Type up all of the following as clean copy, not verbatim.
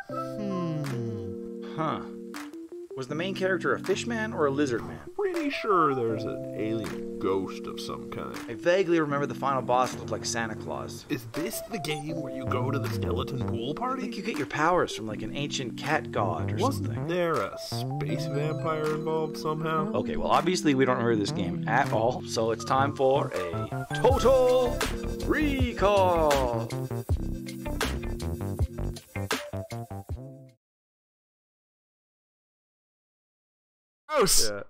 Huh. Was the main character a fish man or a lizard man? Pretty sure there's an alien ghost of some kind. I vaguely remember the final boss looked like Santa Claus. Is this the game where you go to the skeleton pool I party? think you get your powers from like an ancient cat god or something. Wasn't there a space vampire involved somehow? Okay, well obviously we don't remember this game at all, so it's time for a Total Recall! Gross! Yeah.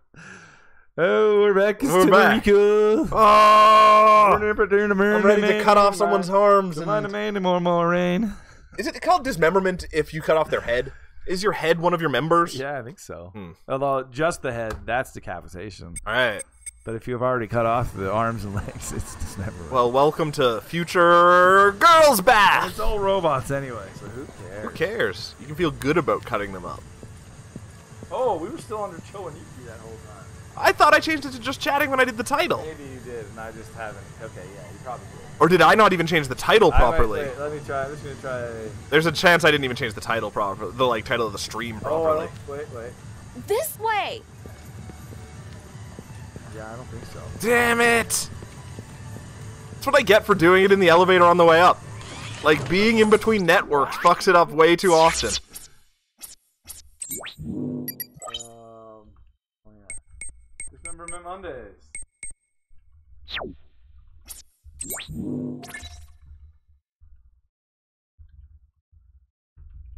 Oh, we're back. We're back. Cool. Oh! I'm I'm ready to cut off someone's arms. More rain. Is it called dismemberment if you cut off their head? Is your head one of your members? Yeah, I think so. Although just the head, that's decapitation. All right. But if you've already cut off the arms and legs, it's dismemberment. Well, welcome to Future Girls Bath. It's all robots anyway, so who cares? Who cares? You can feel good about cutting them up. Oh, we were still under Cho and Iki that whole time. I thought I changed it to just chatting when I did the title. Maybe you did, and I just haven't. Okay, yeah, you probably did. Or did I not even change the title properly? Wait, let me try. I'm just gonna try. There's a chance I didn't even change the title properly. The title of the stream properly. Oh, wait. This way! Yeah, I don't think so. Damn it! That's what I get for doing it in the elevator on the way up. Like, being in between networks fucks it up way too often. Oh yeah. Dismemberment Mondays.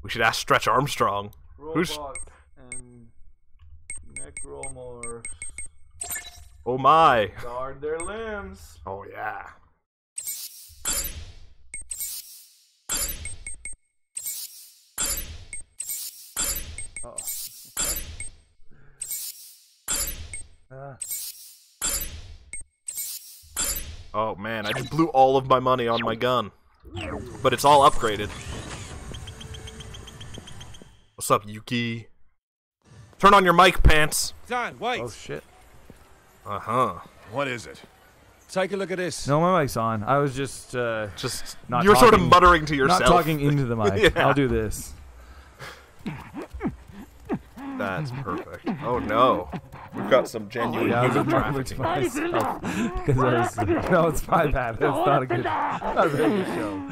We should ask Stretch Armstrong. Who's... Robots and necromorphs Oh my. guard their limbs. Oh yeah. Uh-oh. Oh man, I just blew all of my money on my gun. But it's all upgraded. What's up, Yuki? Turn on your mic, Pants. Don, wait. Oh shit. Uh-huh. What is it? Take a look at this. No, my mic's on. I was just not You're sort of talking- muttering to yourself. not talking into the mic. Yeah. I'll do this. That's perfect. Oh no. We've got some genuine Yeah, I was human mumbling to trafficking. myself because no, it's my bad. It's not a very good show.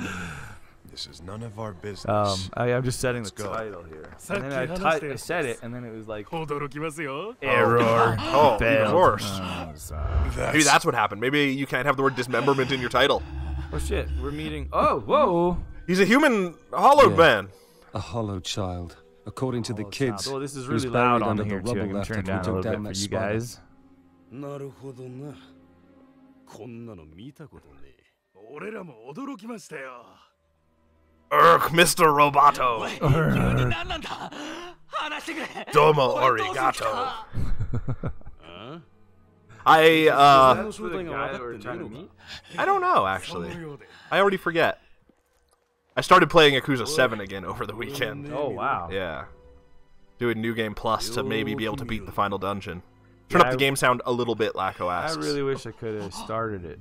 This is none of our business. I'm just setting the Let's go. title here. And then I said it, and then it was like Error. Oh, of course. That's Maybe that's what happened. Maybe you can't have the word dismemberment in your title. Oh shit, we're meeting. Oh, whoa. He's a human hollow man. A hollow child. According to the kids, Oh, this is he was really loud buried on under here the too. I rubble can after turn we it down a took little bit down for that you spider. guys. なるほどな。こんなの見たことねえ。俺らも驚きましたよ。Mr. Roboto. 何なんだ話してくれ Domo arigato. あ I That's the guy that we're trying to meet? I don't know actually. I already forget. I started playing Yakuza 7 again over the weekend. Oh wow. Yeah. Doing New Game Plus to maybe be able to beat the final dungeon. Turn Yeah, up the game sound a little bit, Lacko I asks. really wish I could have started it.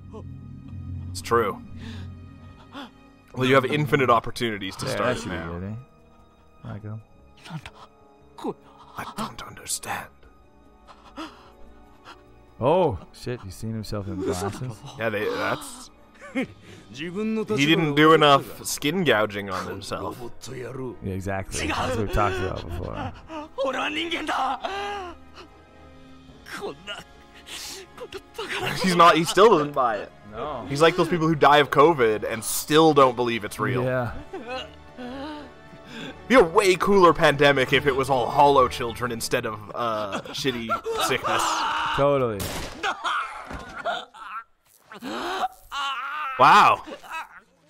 It's true. Well, you have infinite opportunities to Yeah, start that it should be now. good, eh? I go. I don't understand. Oh shit! He's seen himself in glasses. Yeah, that's... 自分の立場 He didn't do enough skin gouging on himself. ロボット野郎 Yeah, exactly. That's what we talked about before. 俺は人間だこんなバカな He still doesn't buy it. No. He's like those people who die of COVID and still don't believe it's real. Yeah. It'd be a way cooler pandemic if it was all hollow children instead of shitty sickness. Totally. Wow.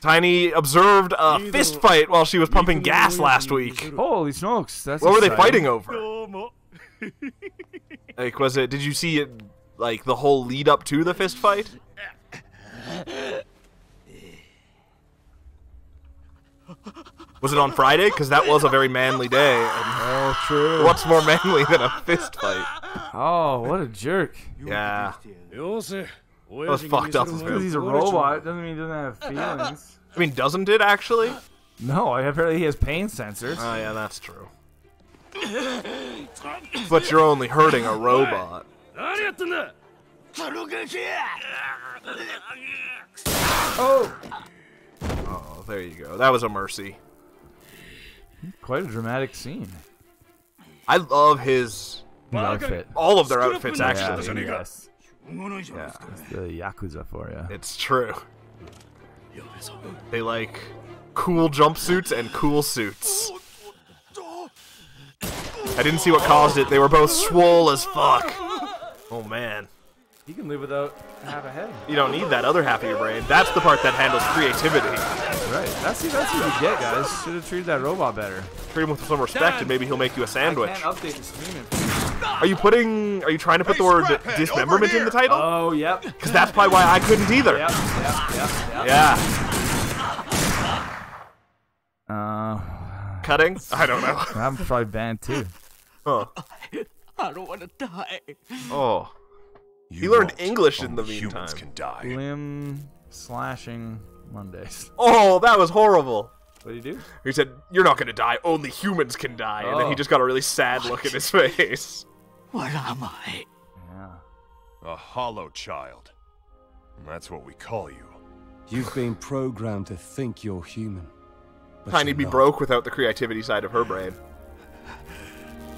Tiny observed a fist fight while she was pumping gas last week. Holy smokes! That's What were they exciting. fighting over? Like, was it? Did you see it? Like the whole lead up to the fist fight? Was it on Friday? Because that was a very manly day. And Oh, true. what's more manly than a fist fight? Oh, what a jerk! Yeah. よせ was fucked up as Because he's a robot doesn't mean he doesn't have feelings. I mean, doesn't it actually? No, apparently he has pain sensors. Oh yeah, that's true. But you're only hurting a robot. 何やってんだ Oh! Oh, there you go. That was a mercy. Quite a dramatic scene. I love his... His outfit. all of their outfits, actually. Yeah, yes. Yeah, It's the Yakuza for you. it's true. They like cool jumpsuits and cool suits. I didn't see what caused it. They were both swole as fuck. Oh man. He can live without half a head. You don't need that other half of your brain. That's the part that handles creativity. Right. That's what you get, guys. Should have treated that robot better. Treat him with some respect and maybe he'll make you a sandwich. I can't update the streaming. Are you trying to put the word dismemberment in the title? Oh, yep. Because that's probably why I couldn't either. Yep. Yeah. Uh, Cutting? I don't know. I'm probably banned too. Huh. I don't want to die. Oh. You He learned won't. English in the Only meantime. Humans can die. Limb slashing Mondays. Oh, that was horrible. What do you do? He said, "You're not gonna die. Only humans can die." And then he Oh. just got a really sad look in his face. What am I? Yeah. A hollow child. That's what we call you. You've been programmed to think you're human. but Tiny'd you're be not. broke without the creativity side of her brain.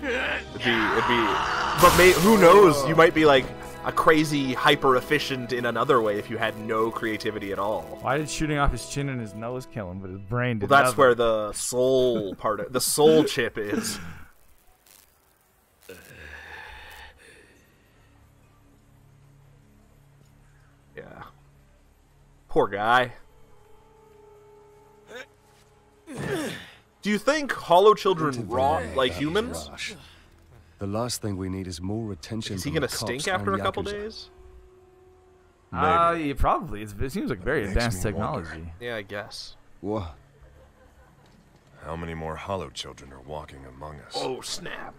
But who knows? You might be like a crazy hyper efficient in another way if you had no creativity at all. Why did shooting off his chin and his nose kill him, but his brain did Well, that's nothing? where the soul part, the soul chip is. Yeah. Poor guy. Do you think hollow children rot like humans? Rush. The last thing we need is more attention. Is he from gonna the stink cops after a and couple Yakuza. days? Yeah, probably. It seems like very Makes advanced me wonder. technology. Yeah, I guess. What? How many more hollow children are walking among us? Oh, snap.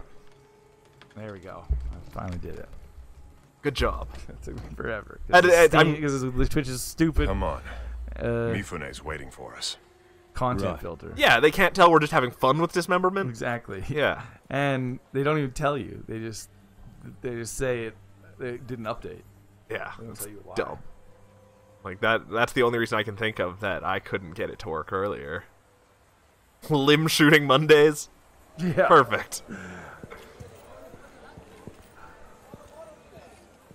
There we go. I finally did it. Good job. It took me forever. I'm- Because the Twitch is stupid. Come on. Uh, Mifune's waiting for us. content Right. filter. Yeah, they can't tell we're just having fun with dismemberment. Exactly. Yeah. And they don't even tell you. They just say it. They didn't update. Yeah. They don't It's tell you why. dumb. Like that's the only reason I can think of that I couldn't get it to work earlier. Limb shooting Mondays. Yeah. Perfect.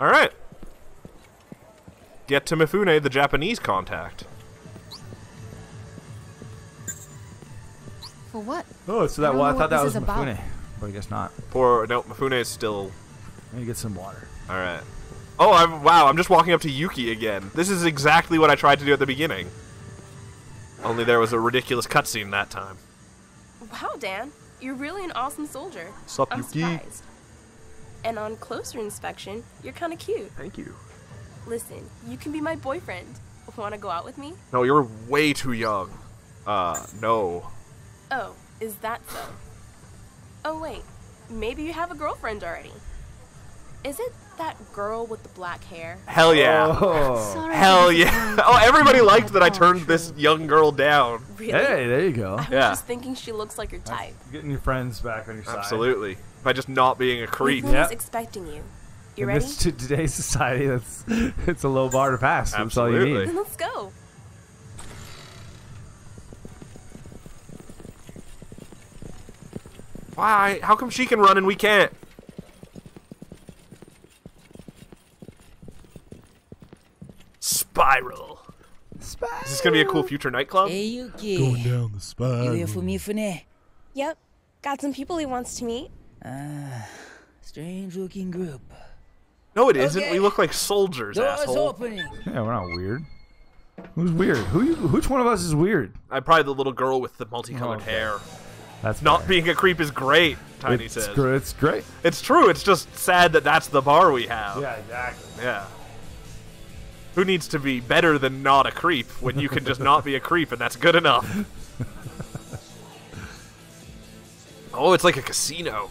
All right. Get to Mifune, the Japanese contact. For what? Oh, so that I don't I know thought what that this was is about. Mifune, but I guess not. No, Mifune is still. Let me get some water. All right. Oh, I'm just walking up to Yuki again. This is exactly what I tried to do at the beginning. Only there was a ridiculous cutscene that time. Wow, Dan, you're really an awesome soldier. Sup, I'm Yuki? surprised. And on closer inspection, you're kind of cute. Thank you. Listen, you can be my boyfriend. Want to go out with me? No, you're way too young. No. Oh, is that so? Oh, wait. Maybe you have a girlfriend already. Is it that girl with the black hair? Hell yeah. Oh. Sorry Hell to yeah. disappoint. Oh, everybody Oh, liked that I oh, turned true. this young girl down. Really? Hey, there you go. I was Yeah. just thinking she looks like your type. Getting your friends back on your side. Absolutely. By just not being a creep. Yeah. Who's expecting you? You In ready? today's society, it's a low bar to pass. That's all you Absolutely. need. Then let's go. Why? How come she can run and we can't? Spiral. Is this gonna be a cool future nightclub? Hey, Yuki. Down the spine. You here for Mifune? Yep. Got some people he wants to meet. Strange looking group. No, it isn't. Okay. We look like soldiers, Doors asshole. opening. Yeah, we're not weird. Who's weird? Which one of us is weird? I'm probably the little girl with the multicolored Okay. hair. That's Not fair. being a creep is great, Tiny it's says. It's great. It's true. It's just sad that that's the bar we have. Yeah, exactly. Yeah. Who needs to be better than not a creep when you can just not be a creep and that's good enough? Oh, it's like a casino.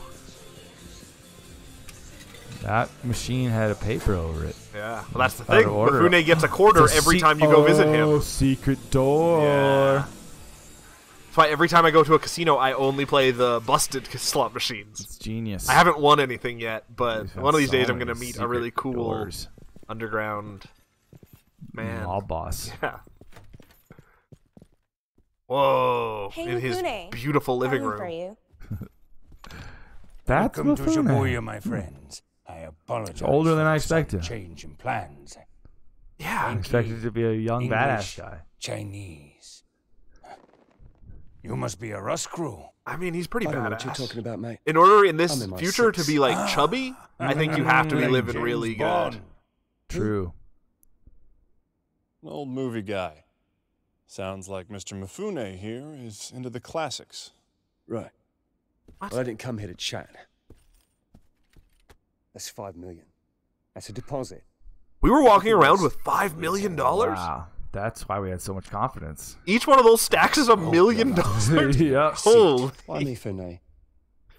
That machine had a paper over it. Yeah. Well, that's the Out of thing. order. Mifune gets a quarter It's a every time you go visit Oh, him. secret door. Yeah. That's why every time I go to a casino, I only play the busted slot machines. It's genius. I haven't won anything yet, but We've one of had these days so I'm going to many meet a really secret cool doors. underground man. Mob boss. Yeah. Whoa. Hey, in his Mifune. beautiful living Coming for room. you. That's Welcome to Mifune. Shibuya, my friends. I apologize. older for than I the sudden expected. Change in plans. Yeah. I expected to be a young English, badass guy. Chinese. You must be a Rust crew. I mean, he's pretty I don't know badass. what you're talking about, mate. In order in this I'm in my future to be like Ah. chubby, I think you have to be Like living James really Bond. good. True. An old movie guy. Sounds like Mr. Mifune here is into the classics. Right. Well, I didn't come here to chat. That's $5 million. That's a deposit. We were walking around with $5 million. Wow. That's why we had so much confidence. Each one of those stacks is $1 million. Yep. Holy. Why me, Fune?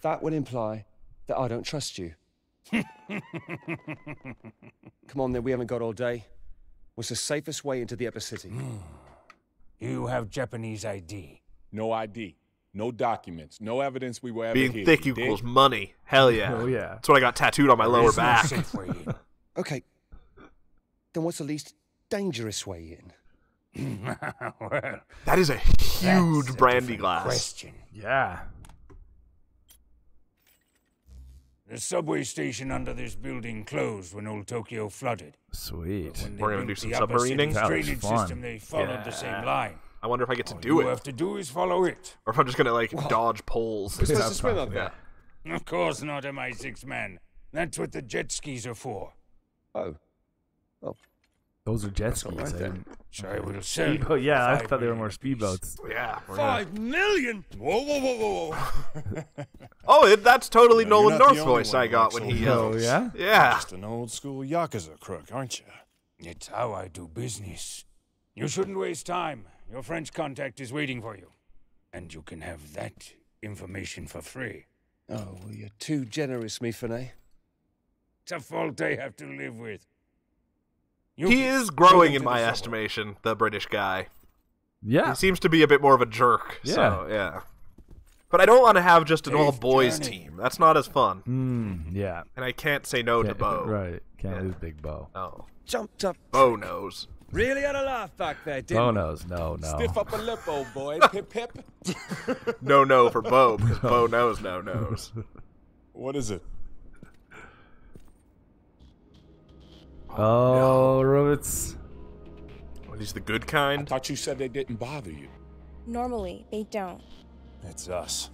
That would imply that I don't trust you. Come on, then. We haven't got all day. What's the safest way into the upper city? You have Japanese ID. No ID, no documents, no evidence we were ever Being here. thick You dig? equals money. Hell yeah. Oh, yeah. That's what I got tattooed on my There lower is no back. safe way in. Okay. Then what's the least dangerous way in? Well, That is a that's huge a brandy different glass. question. Yeah. The subway station under this building closed when old Tokyo flooded. Sweet. When they We're gonna built do the some upper submarining? city's That was drainage fun. system, they followed the same line. I wonder if I get to All do you it. have to do is follow it. Or if I'm just going to like dodge poles. We're supposed to swim up there. Of course not, MI6 man. That's what the jet skis are for. Oh. Those are jet That's all skis. right I then. didn't- So I will sell you Speedboat, yeah, I $5 thought they were million more apiece. speedboats. Yeah. we're gonna- $5 million? Whoa, whoa, whoa, whoa, whoa. Oh, that's totally No, you're Nolan not the North only voice one I who got likes when old he Oh, yells. yeah? Yeah. Just an old school Yakuza crook, aren't you? It's how I do business. You shouldn't waste time. Your French contact is waiting for you. And you can have that information for free. Oh, well, you're too generous, me, Fune. It's a fault I have to live with. You He can is go growing into in the my subway. estimation, the British guy. Yeah. He seems to be a bit more of a jerk. Yeah. So, yeah. But I don't want to have just an Safe all-boys journey. team. That's not as fun. Yeah. And I can't say no to Can't- Bo. Right. Can't Yeah. lose Big Bo. Oh. Jumped up. Bo knows. Really had a laugh back there, didn't Bo you? knows. No. Stiff upper lip, old boy. Pip, pip. No for Bo, because Bo knows no knows. What is it? Oh, robots. Well, he's the good I kind. thought you said they didn't bother you. Normally, they don't. It's us.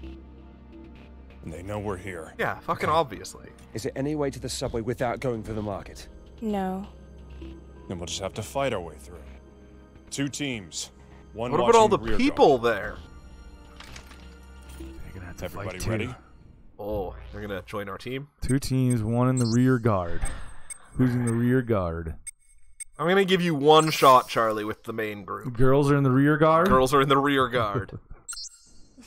And they know we're here. Yeah, fucking obviously. Is there any way to the subway without going through the market? No. Then we'll just have to fight our way through. 2 teams. One What about all the watching rear people there? You're gonna have guard. to Everybody fight two. ready? Oh, they're gonna join our team? 2 teams, 1 in the rear guard. Who's in the rear guard? I'm gonna give you one shot, Charlie, with the main group. Girls are in the rear guard? Girls are in the rear guard.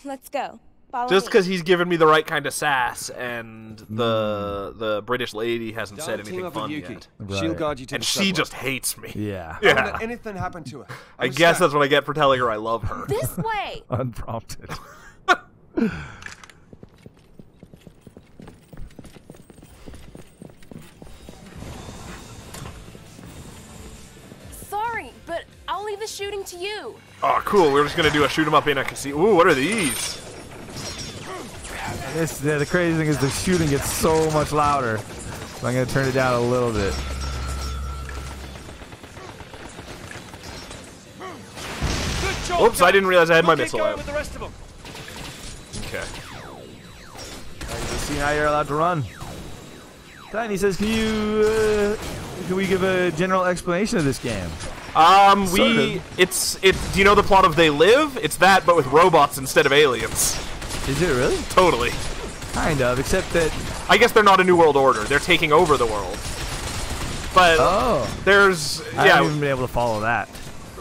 Let's go. Follow Just me. because he's given me the right kind of sass, and the British lady hasn't said Don't team anything up with fun Yuki. yet. Right. She'll guard you to And the she subway. just hates me. Yeah. Don't Yeah. let anything happen to her. I guess that's what I get for telling her I love her. This way! Unprompted. Sorry, but I'll leave the shooting to you. Oh, cool. We're just gonna do a shoot 'em up in a casino. Ooh, what are these? The crazy thing is the shooting gets so much louder. So I'm going to turn it down a little bit. Oops, I didn't realize I had my missile out. with the rest of them. Okay. See, now you're allowed to run. Tiny says, can we give a general explanation of this game? Do you know the plot of They Live? It's that, but with robots instead of aliens. Is it really? Totally. Kind of, except that... I guess they're not a new world order. They're taking over the world. But there's... I haven't even been able to follow that.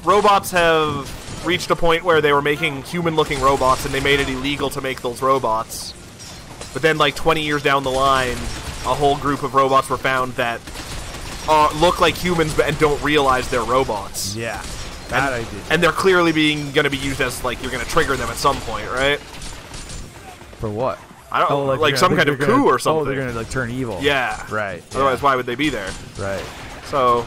Robots have reached a point where they were making human-looking robots, and they made it illegal to make those robots. But then, like, 20 years down the line, a whole group of robots were found that look like humans and don't realize they're robots. Yeah. That I did. And they're clearly going to be used as, like, you're going to trigger them at some point, right? For what? I don't know, like some kind of coup or something. Oh, they're going to, like, turn evil. Yeah. Right. Otherwise, why would they be there? Right. So...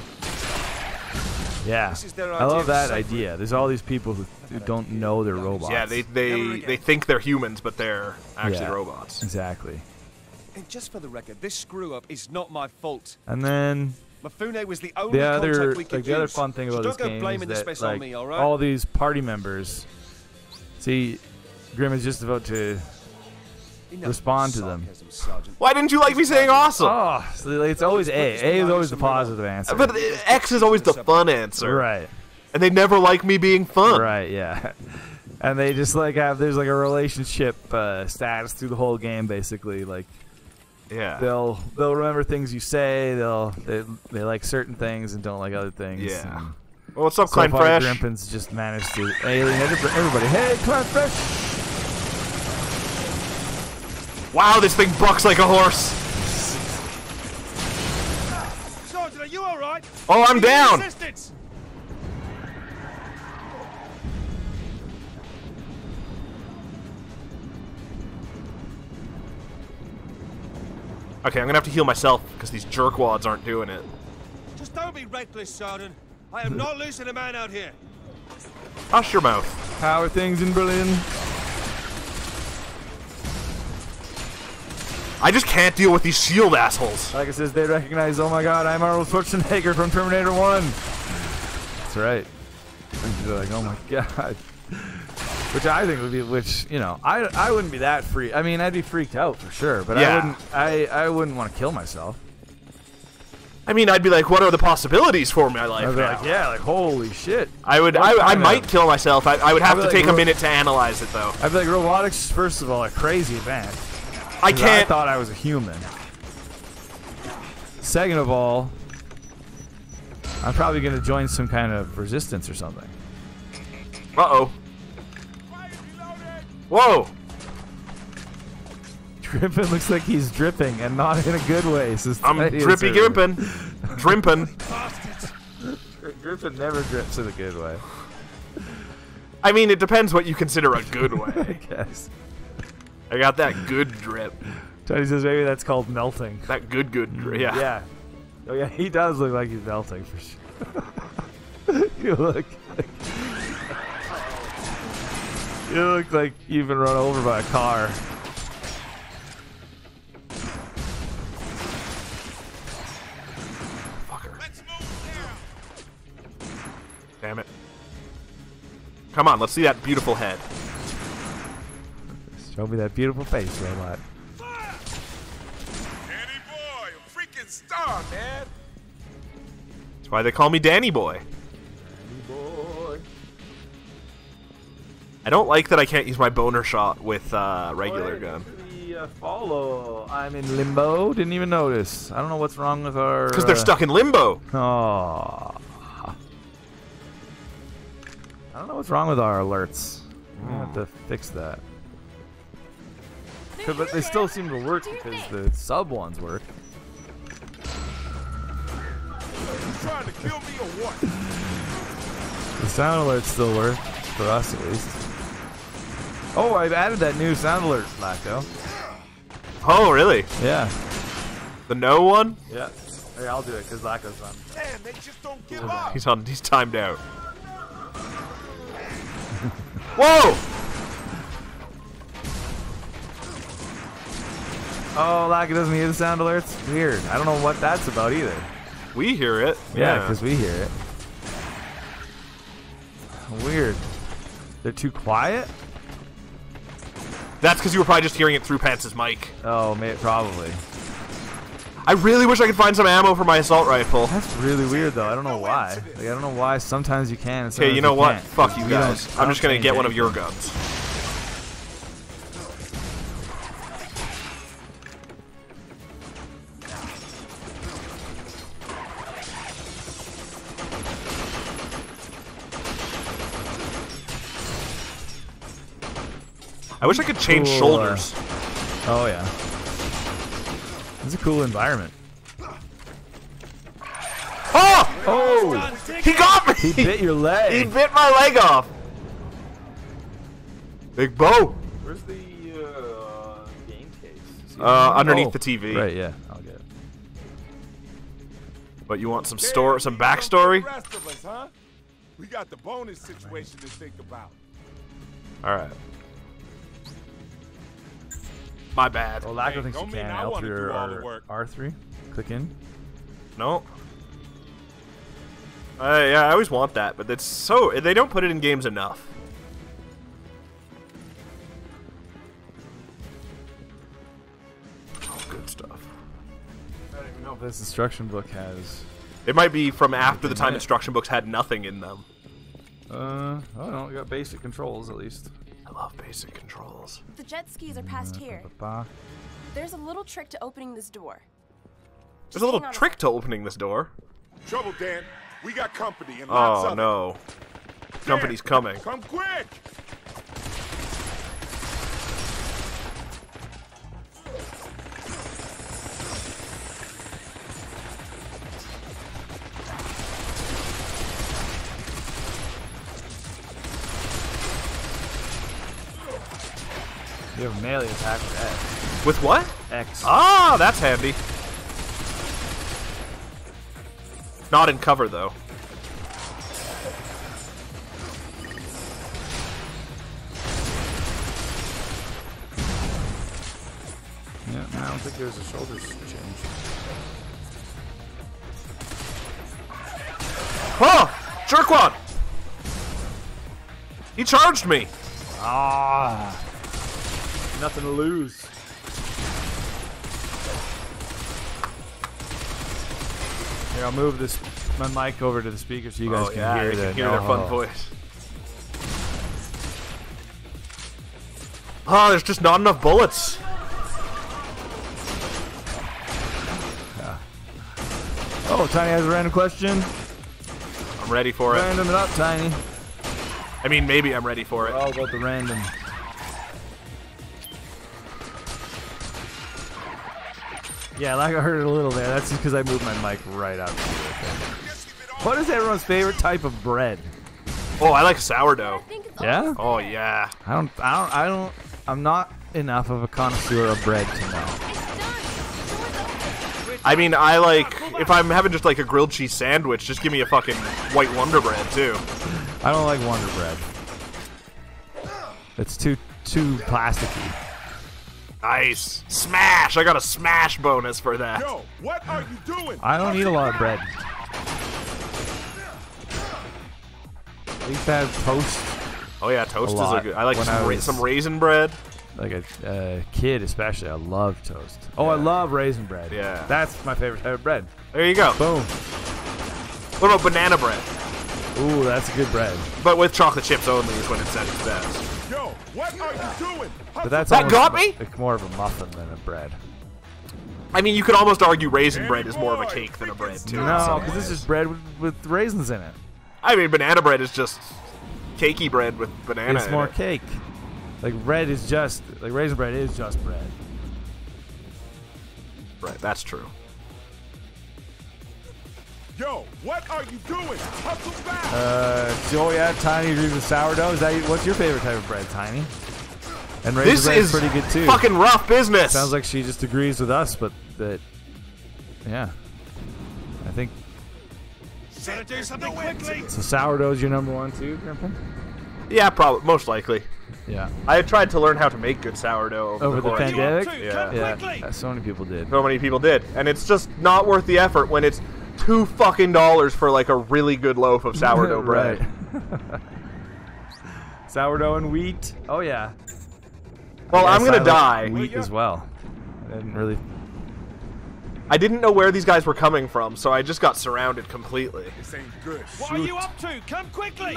Yeah. I love that idea. There's all these people who don't know they're robots. Yeah, they think they're humans, but they're actually robots. Exactly. And just for the record, this screw-up is not my fault. And then... Mifune was the only contact we could the other fun thing about this game is that, like, me, all right? all these party members... See, Grim is just about to respond to them. Why didn't you like me saying awesome? Oh, so it's always A. A is always the positive answer. But X is always the fun answer. Right. And they never like me being fun. Right, yeah. And they just, like, there's, like, a relationship status through the whole game, basically. Like, yeah. They'll remember things you say. They like certain things and don't like other things. Yeah. And well, what's up, so Klein far, Fresh? Grimpen's just managed to alienate everybody. Hey, Klein Fresh! Wow, this thing bucks like a horse. Sergeant, are you all right? Oh, I'm down. Assistance. Okay, I'm gonna have to heal myself because these jerkwads aren't doing it. Just don't be reckless, Sergeant. I am not losing a man out here. Hush your mouth. How are things in Berlin? I just can't deal with these shield assholes. Like it says, they recognize, oh my god, I'm Arnold Schwarzenegger from Terminator 1. That's right. They're like, oh my god. Which I think would be, you know, I wouldn't be that free. I mean, I'd be freaked out for sure, but yeah. I wouldn't want to kill myself. I mean, I'd be like, what are the possibilities for my life I'd be now? like, yeah, like, holy shit. I might kill myself. I would have to take a minute to analyze it, though. I'd be like, robotics, first of all, a crazy event. I can't. I thought I was a human. Second of all, I'm probably going to join some kind of resistance or something. Uh-oh. Whoa! Grimpen looks like he's dripping, and not in a good way. I'm drippy Grimpen. Drimpin. Grimpen never drips in a good way. I mean, it depends what you consider a good way. I guess. I got that good drip. Tony says maybe that's called melting. That good drip, yeah. Yeah. Oh yeah, he does look like he's melting for sure. You look like you've been run over by a car. Fucker. Damn it. Come on, let's see that beautiful head. Show me that beautiful face, robot. Danny boy, a freaking star, man. That's why they call me Danny Boy. I don't like that I can't use my boner shot with regular gun. Follow. I'm in limbo. Didn't even notice. I don't know what's wrong with our... Because they're stuck in limbo. Oh. I don't know what's wrong with our alerts. We have to fix that. But they still seem to work because the sub ones work. You trying to kill me or what? The sound alerts still work, for us at least. Oh, I've added that new sound alert, Flacco. Oh, really? Yeah. The no one? Yeah. Hey, I'll do it because Flacco's on. Damn, they just don't give up. He's timed out. Whoa! Oh, Flacco doesn't hear the sound alerts? Weird. I don't know what that's about either. We hear it. Yeah, because we hear it. Weird. They're too quiet? That's because you were probably just hearing it through Pants' mic. Oh, probably. I really wish I could find some ammo for my assault rifle. That's really weird, though. I don't know why. Like, I don't know why. Sometimes you can. Okay, you know what? Can't. Fuck you guys. I'm just gonna get one of your guns. I wish I could change shoulders. Oh, yeah. It's a cool environment. Oh! Oh! He got me! He bit your leg. He bit my leg off. Big Bo. Where's the game case? Underneath the TV. Right, yeah. I'll get it. But you want some backstory? The rest of us, huh? We got the bonus situation to think about. All right. My bad. Oh, Lacko thinks you don't mean can. I wanna L3 do all the or work. R3. Click in. No. Yeah, I always want that, but it's so they don't put it in games enough. Oh, good stuff. I don't even know if this instruction book has. It might be from after the time instruction books had nothing in them. I don't know. We got basic controls at least. I love basic controls. The jet skis are past here. There's a little trick to opening this door. There's a little trick to opening this door. Trouble, Dan. We got company and lots of Oh no. Company's coming. Come quick! You have a melee attack with X. With what? X. Ah, that's handy. Not in cover though. Yeah, I don't think there's a shoulders change. Oh! Jerkwad! He charged me! Ah! Nothing to lose. Here, I'll move my mic over to the speaker so you guys can hear their fun voice. Oh, there's just not enough bullets. Yeah. Oh, Tiny has a random question. I'm ready for it. Random it up, Tiny. I mean, maybe I'm ready for it. We're all about the random. Yeah, like I heard it a little there. That's just because I moved my mic right out. What is everyone's favorite type of bread? Oh, I like sourdough. Yeah? Oh yeah. I'm not enough of a connoisseur of bread to know. I mean, I like, if I'm having just like a grilled cheese sandwich, just give me a fucking white Wonder Bread too. I don't like Wonder Bread. It's too plasticky. Nice. Smash! I got a smash bonus for that. Yo, what are you doing? I don't eat a lot of bread. I used to have toast. Oh yeah, toast is a good. I like when some raisin bread. Like a kid, especially, I love toast. Oh, I love raisin bread. Yeah. That's my favorite type of bread. There you go. Boom. What about banana bread? Ooh, that's a good bread. But with chocolate chips only is when it's at its best. Yo, what are you doing? But that's that got me? It's more of a muffin than a bread. I mean, you could almost argue raisin bread is more of a cake than a bread, too. No, because this is bread with raisins in it. I mean, banana bread is just cakey bread with banana It's more in it. cake. Like bread is just, like raisin bread is just bread. Right, that's true. Yo, what are you doing? Hustle fast! Oh yeah, Tiny agrees with sourdough. What's your favorite type of bread, Tiny? And raisin This bread is pretty good too. fucking rough business. Sounds like she just agrees with us, but that, yeah, I think. Gotta do something quickly. So sourdough's your number one too, Grimpen? Yeah, probably, most likely. Yeah. I tried to learn how to make good sourdough Over the course. pandemic? Yeah. So many people did. So many people did, and it's just not worth the effort when it's $2 fucking for like a really good loaf of sourdough bread. Right. Sourdough and wheat. Oh yeah. Well, Yes, I'm gonna I like die. Wheat as well. I didn't really. I didn't know where these guys were coming from, so I just got surrounded completely. This ain't good. What are you up to? Come quickly!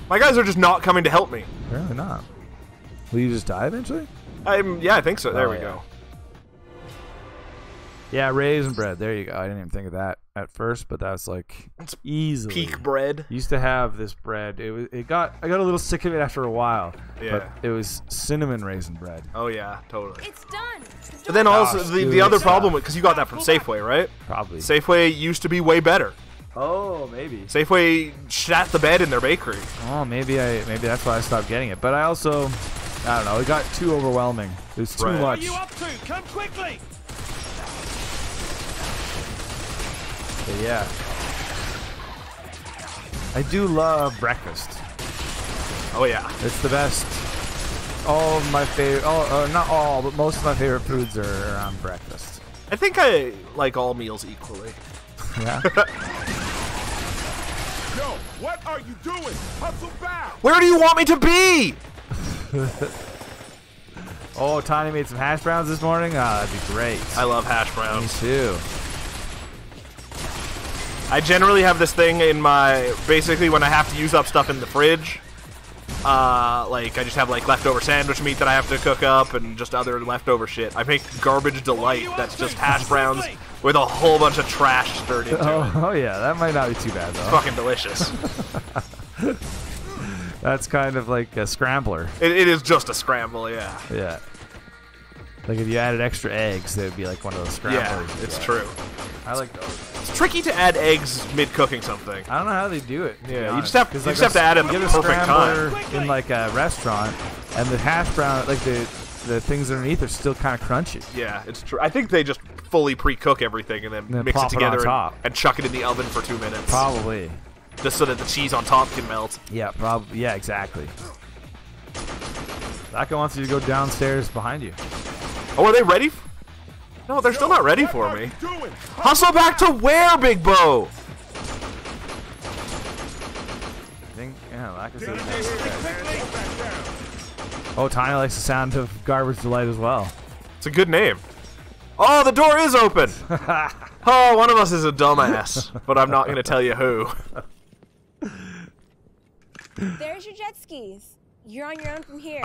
My guys are just not coming to help me. Apparently not. Will you just die eventually? Yeah, I think so. There Oh, we yeah. go. Yeah, raisin bread. There you go. I didn't even think of that. at first, but that's like easily Peak bread. Used to have this bread. I got a little sick of it after a while. Yeah. But it was cinnamon raisin bread. Oh yeah, totally. It's done. But then also the other stuff. problem, because you got that from Safeway, right? Probably. Safeway used to be way better. Oh, maybe. Safeway shat the bed in their bakery. Oh, maybe that's why I stopped getting it. But I don't know. It got too overwhelming. It was too much. What are you up to? Come quickly. But yeah. I do love breakfast. Oh yeah. It's the best. All of my favorite, not all, but most of my favorite foods are on breakfast. I think I like all meals equally. Yeah. Yo, what are you doing? Hustle back. Where do you want me to be? Oh, Tiny made some hash browns this morning? Ah, that'd be great. I love hash browns. Me too. I generally have this thing in my, basically when I have to use up stuff in the fridge, like I just have like leftover sandwich meat that I have to cook up and just other leftover shit. I make garbage delight that's just hash browns with a whole bunch of trash stirred into it. Oh yeah, that might not be too bad though. It's fucking delicious. That's kind of like a scrambler. It is just a scramble, yeah. Yeah. Like if you added extra eggs, they would be like one of those scramblers. Yeah, it's true. I like those. It's tricky to add eggs mid-cooking something. I don't know how they do it. Yeah, you just have to add it at the get a perfect scrambler time. in like a restaurant, and the hash brown, like the things underneath are still kind of crunchy. Yeah, it's true. I think they just fully pre-cook everything and then mix it plop together on top. and chuck it in the oven for 2 minutes. Probably. Just so that the cheese on top can melt. Yeah, probably. Yeah, exactly. That guy wants you to go downstairs behind you. Oh, are they ready? No, they're still not ready for me. Hustle back to where, Big Bo? I think, yeah, I can see it. Oh, Tiny likes the sound of Garbage Delight as well. It's a good name. Oh, the door is open. Oh, one of us is a dumbass, but I'm not going to tell you who. There's your jet skis. You're on your own from here.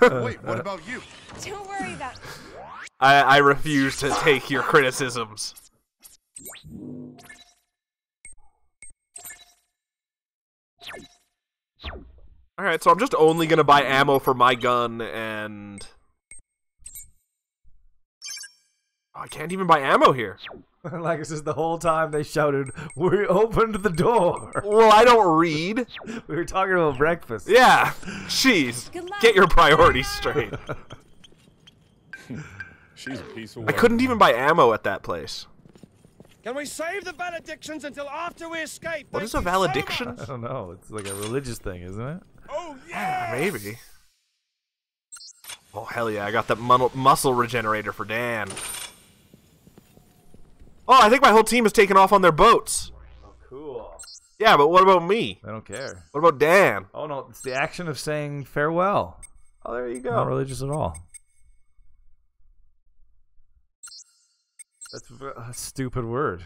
Wait, what about you? Don't worry about. I refuse to take your criticisms. Alright, so I'm just only gonna buy ammo for my gun and... Oh, I can't even buy ammo here. Like I said, the whole time they shouted, "We opened the door." Well, I don't read. We were talking about breakfast. Yeah. Jeez. Get your priorities straight. She's a piece of I work. couldn't even buy ammo at that place. Can we save the valedictions until after we escape? What is a valediction? I don't know. It's like a religious thing, isn't it? Oh yeah. Maybe. Oh, hell yeah. I got that muscle regenerator for Dan. Oh, I think my whole team has taken off on their boats. Oh, cool. Yeah, but what about me? I don't care. What about Dan? Oh, no. It's the action of saying farewell. Oh, there you go. Not religious at all. That's a stupid word.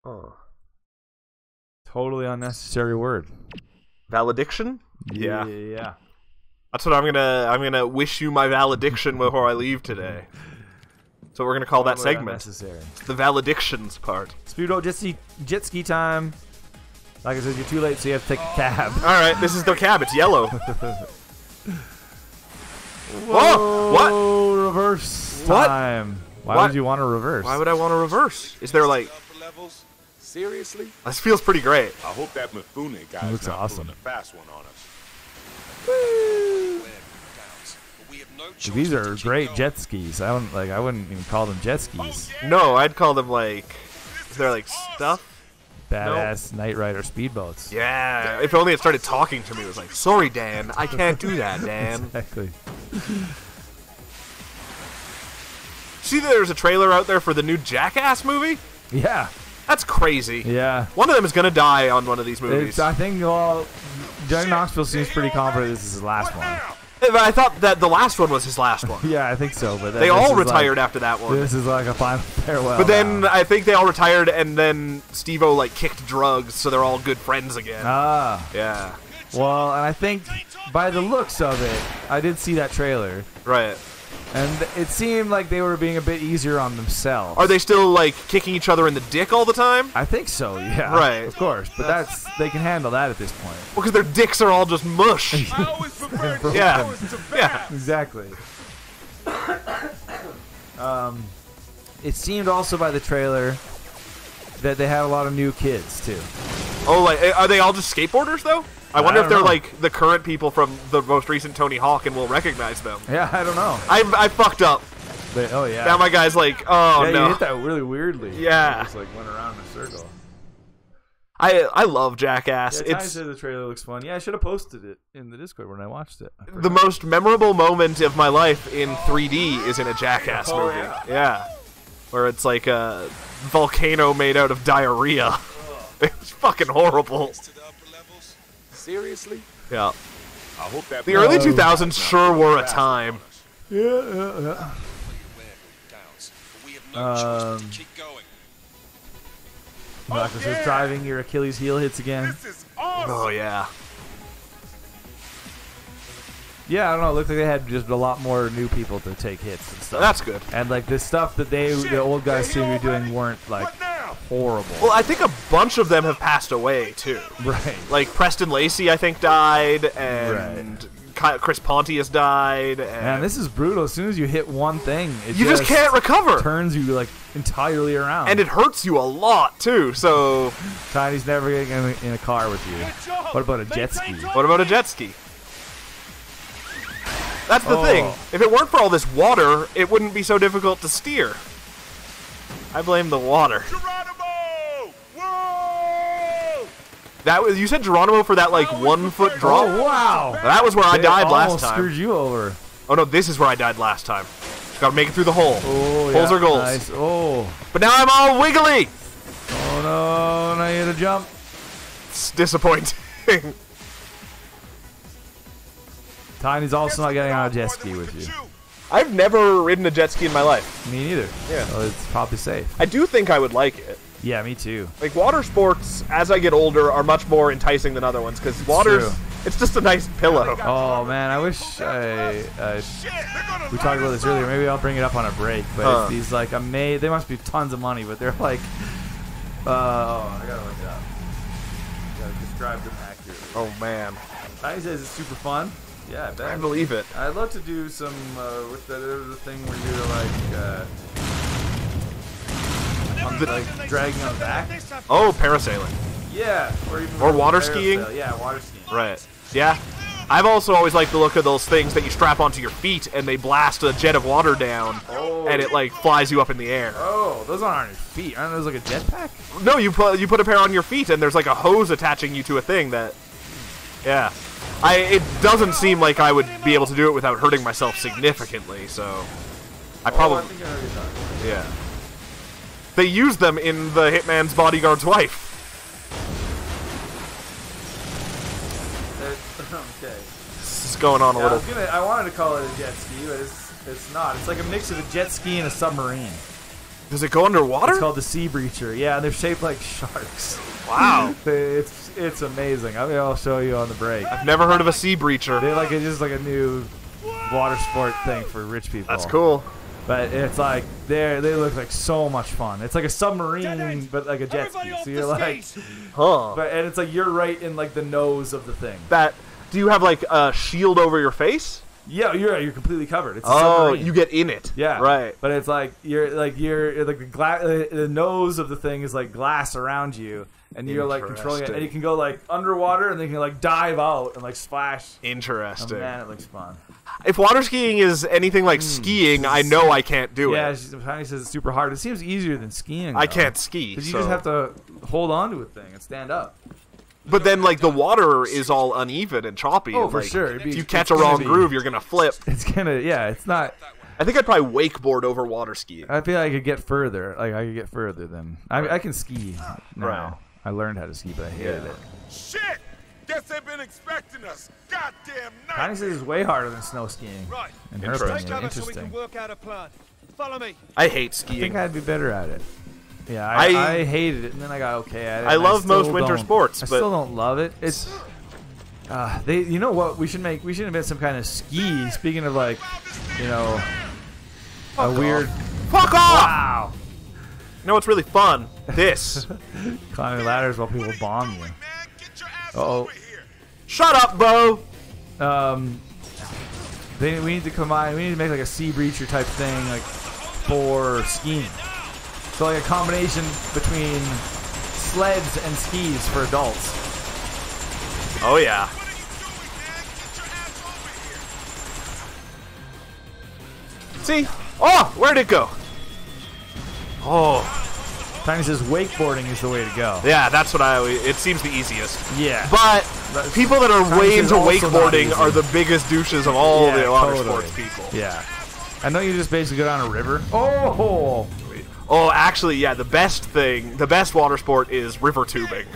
Oh. Totally unnecessary word. Valediction? Yeah. Yeah. That's what I'm gonna wish you my valediction before I leave today. So we're gonna call that segment. Unnecessary. The valedictions part. Speedo, jet ski time. Like I said, you're too late, so you have to take a cab. Alright, this is the cab, it's yellow. Whoa! What? Reverse What? time. Why What? would you want to reverse? Why would I want to reverse? Is there like... Seriously? This feels pretty great. I hope that Mifune guy Looks is not awesome. pulling a fast one on us. These are great jet skis. I wouldn't even call them jet skis. No, I'd call them like... Is there like stuff? Badass Knight Rider speedboats. Yeah, if only it started talking to me. It was like, sorry, Dan, I can't do that, Dan. Exactly. See, there's a trailer out there for the new Jackass movie? Yeah. That's crazy. Yeah. One of them is going to die on one of these movies. I think, well, Johnny Knoxville seems pretty confident this is his last one. But I thought that the last one was his last one. Yeah, I think so. But they all retired after that one. This is like a final farewell. But then I think they all retired, and then Steve-O like kicked drugs, so they're all good friends again. Ah. Yeah. Well, and I think by the looks of it, I did see that trailer. Right. And it seemed like they were being a bit easier on themselves. Are they still like kicking each other in the dick all the time? I think so, yeah. Right. Of course, but they can handle that at this point. Well, because their dicks are all just mush. I always preferred Yeah. to Yeah. Exactly. It seemed also by the trailer that they had a lot of new kids too. Oh, like are they all just skateboarders though? I wonder if they're like the current people from the most recent Tony Hawk and we'll recognize them. Yeah, I don't know. I fucked up. Oh yeah. Now my guy's like, oh yeah, no. You hit that really weirdly. Yeah. It just like went around in a circle. I love Jackass. Yeah, It's the trailer looks fun. Yeah, I should have posted it in the Discord when I watched it. the most memorable moment of my life in 3D is in a Jackass movie. Yeah. Where it's like a volcano made out of diarrhea. It's fucking horrible. Seriously? Yeah. I hope that The early 2000s sure were a time. Yeah. Marcus is driving, your Achilles heel hits again. Oh yeah. Yeah, I don't know. It looked like they had just a lot more new people to take hits and stuff. That's good. And like the stuff that the old guys seem to be doing weren't like horrible. Well, I think a bunch of them have passed away too. Right. Like Preston Lacey, I think died, and Chris Pontius died. And Man, this is brutal. As soon as you hit one thing, it you just can't recover. Turns you like entirely around. And it hurts you a lot too. So Tiny's never getting in a car with you. What about a jet ski? What about a jet ski? That's the thing. If it weren't for all this water, it wouldn't be so difficult to steer. I blame the water. That was, you said Geronimo for that like 1 foot drop? Oh wow! That was where I died last time. Screwed you over. Oh no, this is where I died last time. Gotta make it through the hole. Oh, Holes yeah, are goals. Nice. Oh. But now I'm all wiggly. Oh no! Now you had to jump. It's disappointing. Tiny's also not getting on a jet ski with you. I've never ridden a jet ski in my life. Me neither. Yeah. So it's probably safe. I do think I would like it. Yeah, me too. Like water sports, as I get older, are much more enticing than other ones because water's it's just a nice pillow. Oh man, I wish we talked about this earlier. Maybe I'll bring it up on a break. But it's these like they must be tons of money, but they're like I gotta look it up. Gotta describe them accurately. Oh man. Tiny says it's super fun. Yeah, I bet. I believe it. I'd love to do some with the thing where you're like dragging on the back. Oh, parasailing. Yeah, or water skiing. Yeah, water skiing. Right. Yeah. I've also always liked the look of those things that you strap onto your feet and they blast a jet of water down and it like flies you up in the air. Oh, those aren't on your feet. Aren't those like a jetpack? No, you put a pair on your feet and there's like a hose attaching you to a thing that. Yeah. It doesn't seem like I would be able to do it without hurting myself significantly, so I probably yeah. They use them in the Hitman's Bodyguard's Wife. Okay. This is going on a little. I wanted to call it a jet ski, but it's not. It's like a mix of a jet ski and a submarine. Does it go underwater? It's called the Sea Breacher. Yeah, they're shaped like sharks. Wow. It's amazing. I mean, I'll show you on the break. I've never heard of a Sea Breacher. It's just like a new water sport thing for rich people. That's cool. But it's like they look like so much fun. It's like a submarine, but like a jet ski. So you're like, and it's like you're right in like the nose of the thing. Do you have like a shield over your face? Yeah, you're completely covered. It's a submarine. You get in it. Yeah, right. But it's like you're like the nose of the thing is like glass around you, and you're like controlling it, and you can go like underwater, and then you can like dive out and like splash. Interesting. Oh, man, it looks fun. If water skiing is anything like skiing, I know I can't do it. Yeah, Tiny says it's super hard. It seems easier than skiing. I can't ski. Because you just have to hold on to a thing and stand up. But then, like, the water is all uneven and choppy. Oh, and, for like, sure. If you catch a wrong groove, you're going to flip. It's it's not... I think I'd probably wakeboard over water skiing. I feel like I could get further. Like, I could get further than... I can ski now. Right. I learned how to ski, but I hated it. Shit! Guess they've been expecting us. Goddamn night. Tiny says it's way harder than snow skiing. Right. In her opinion. Interesting. So we can work out a plan. Follow me. I hate skiing. I think I'd be better at it. Yeah, I hated it, and then I got okay at it. I love most winter sports, I but still don't love it. It's you know what? We should invent some kind of ski. Speaking of like, you know, weird. Fuck off! Wow. You know what's really fun? This. Climbing ladders while people bomb you. Uh-oh. Shut up, Bo! We need to combine. We need to make like a sea breacher type thing, like for skiing. So like a combination between sleds and skis for adults. Oh yeah. See? Oh, where'd it go? Oh. Tiny says wakeboarding is the way to go. Yeah, that's what it seems the easiest. Yeah. But people that are way into wakeboarding are the biggest douches of all the water sports people. Yeah. I know you just basically go down a river. Oh! Oh, actually, yeah, the best water sport is river tubing.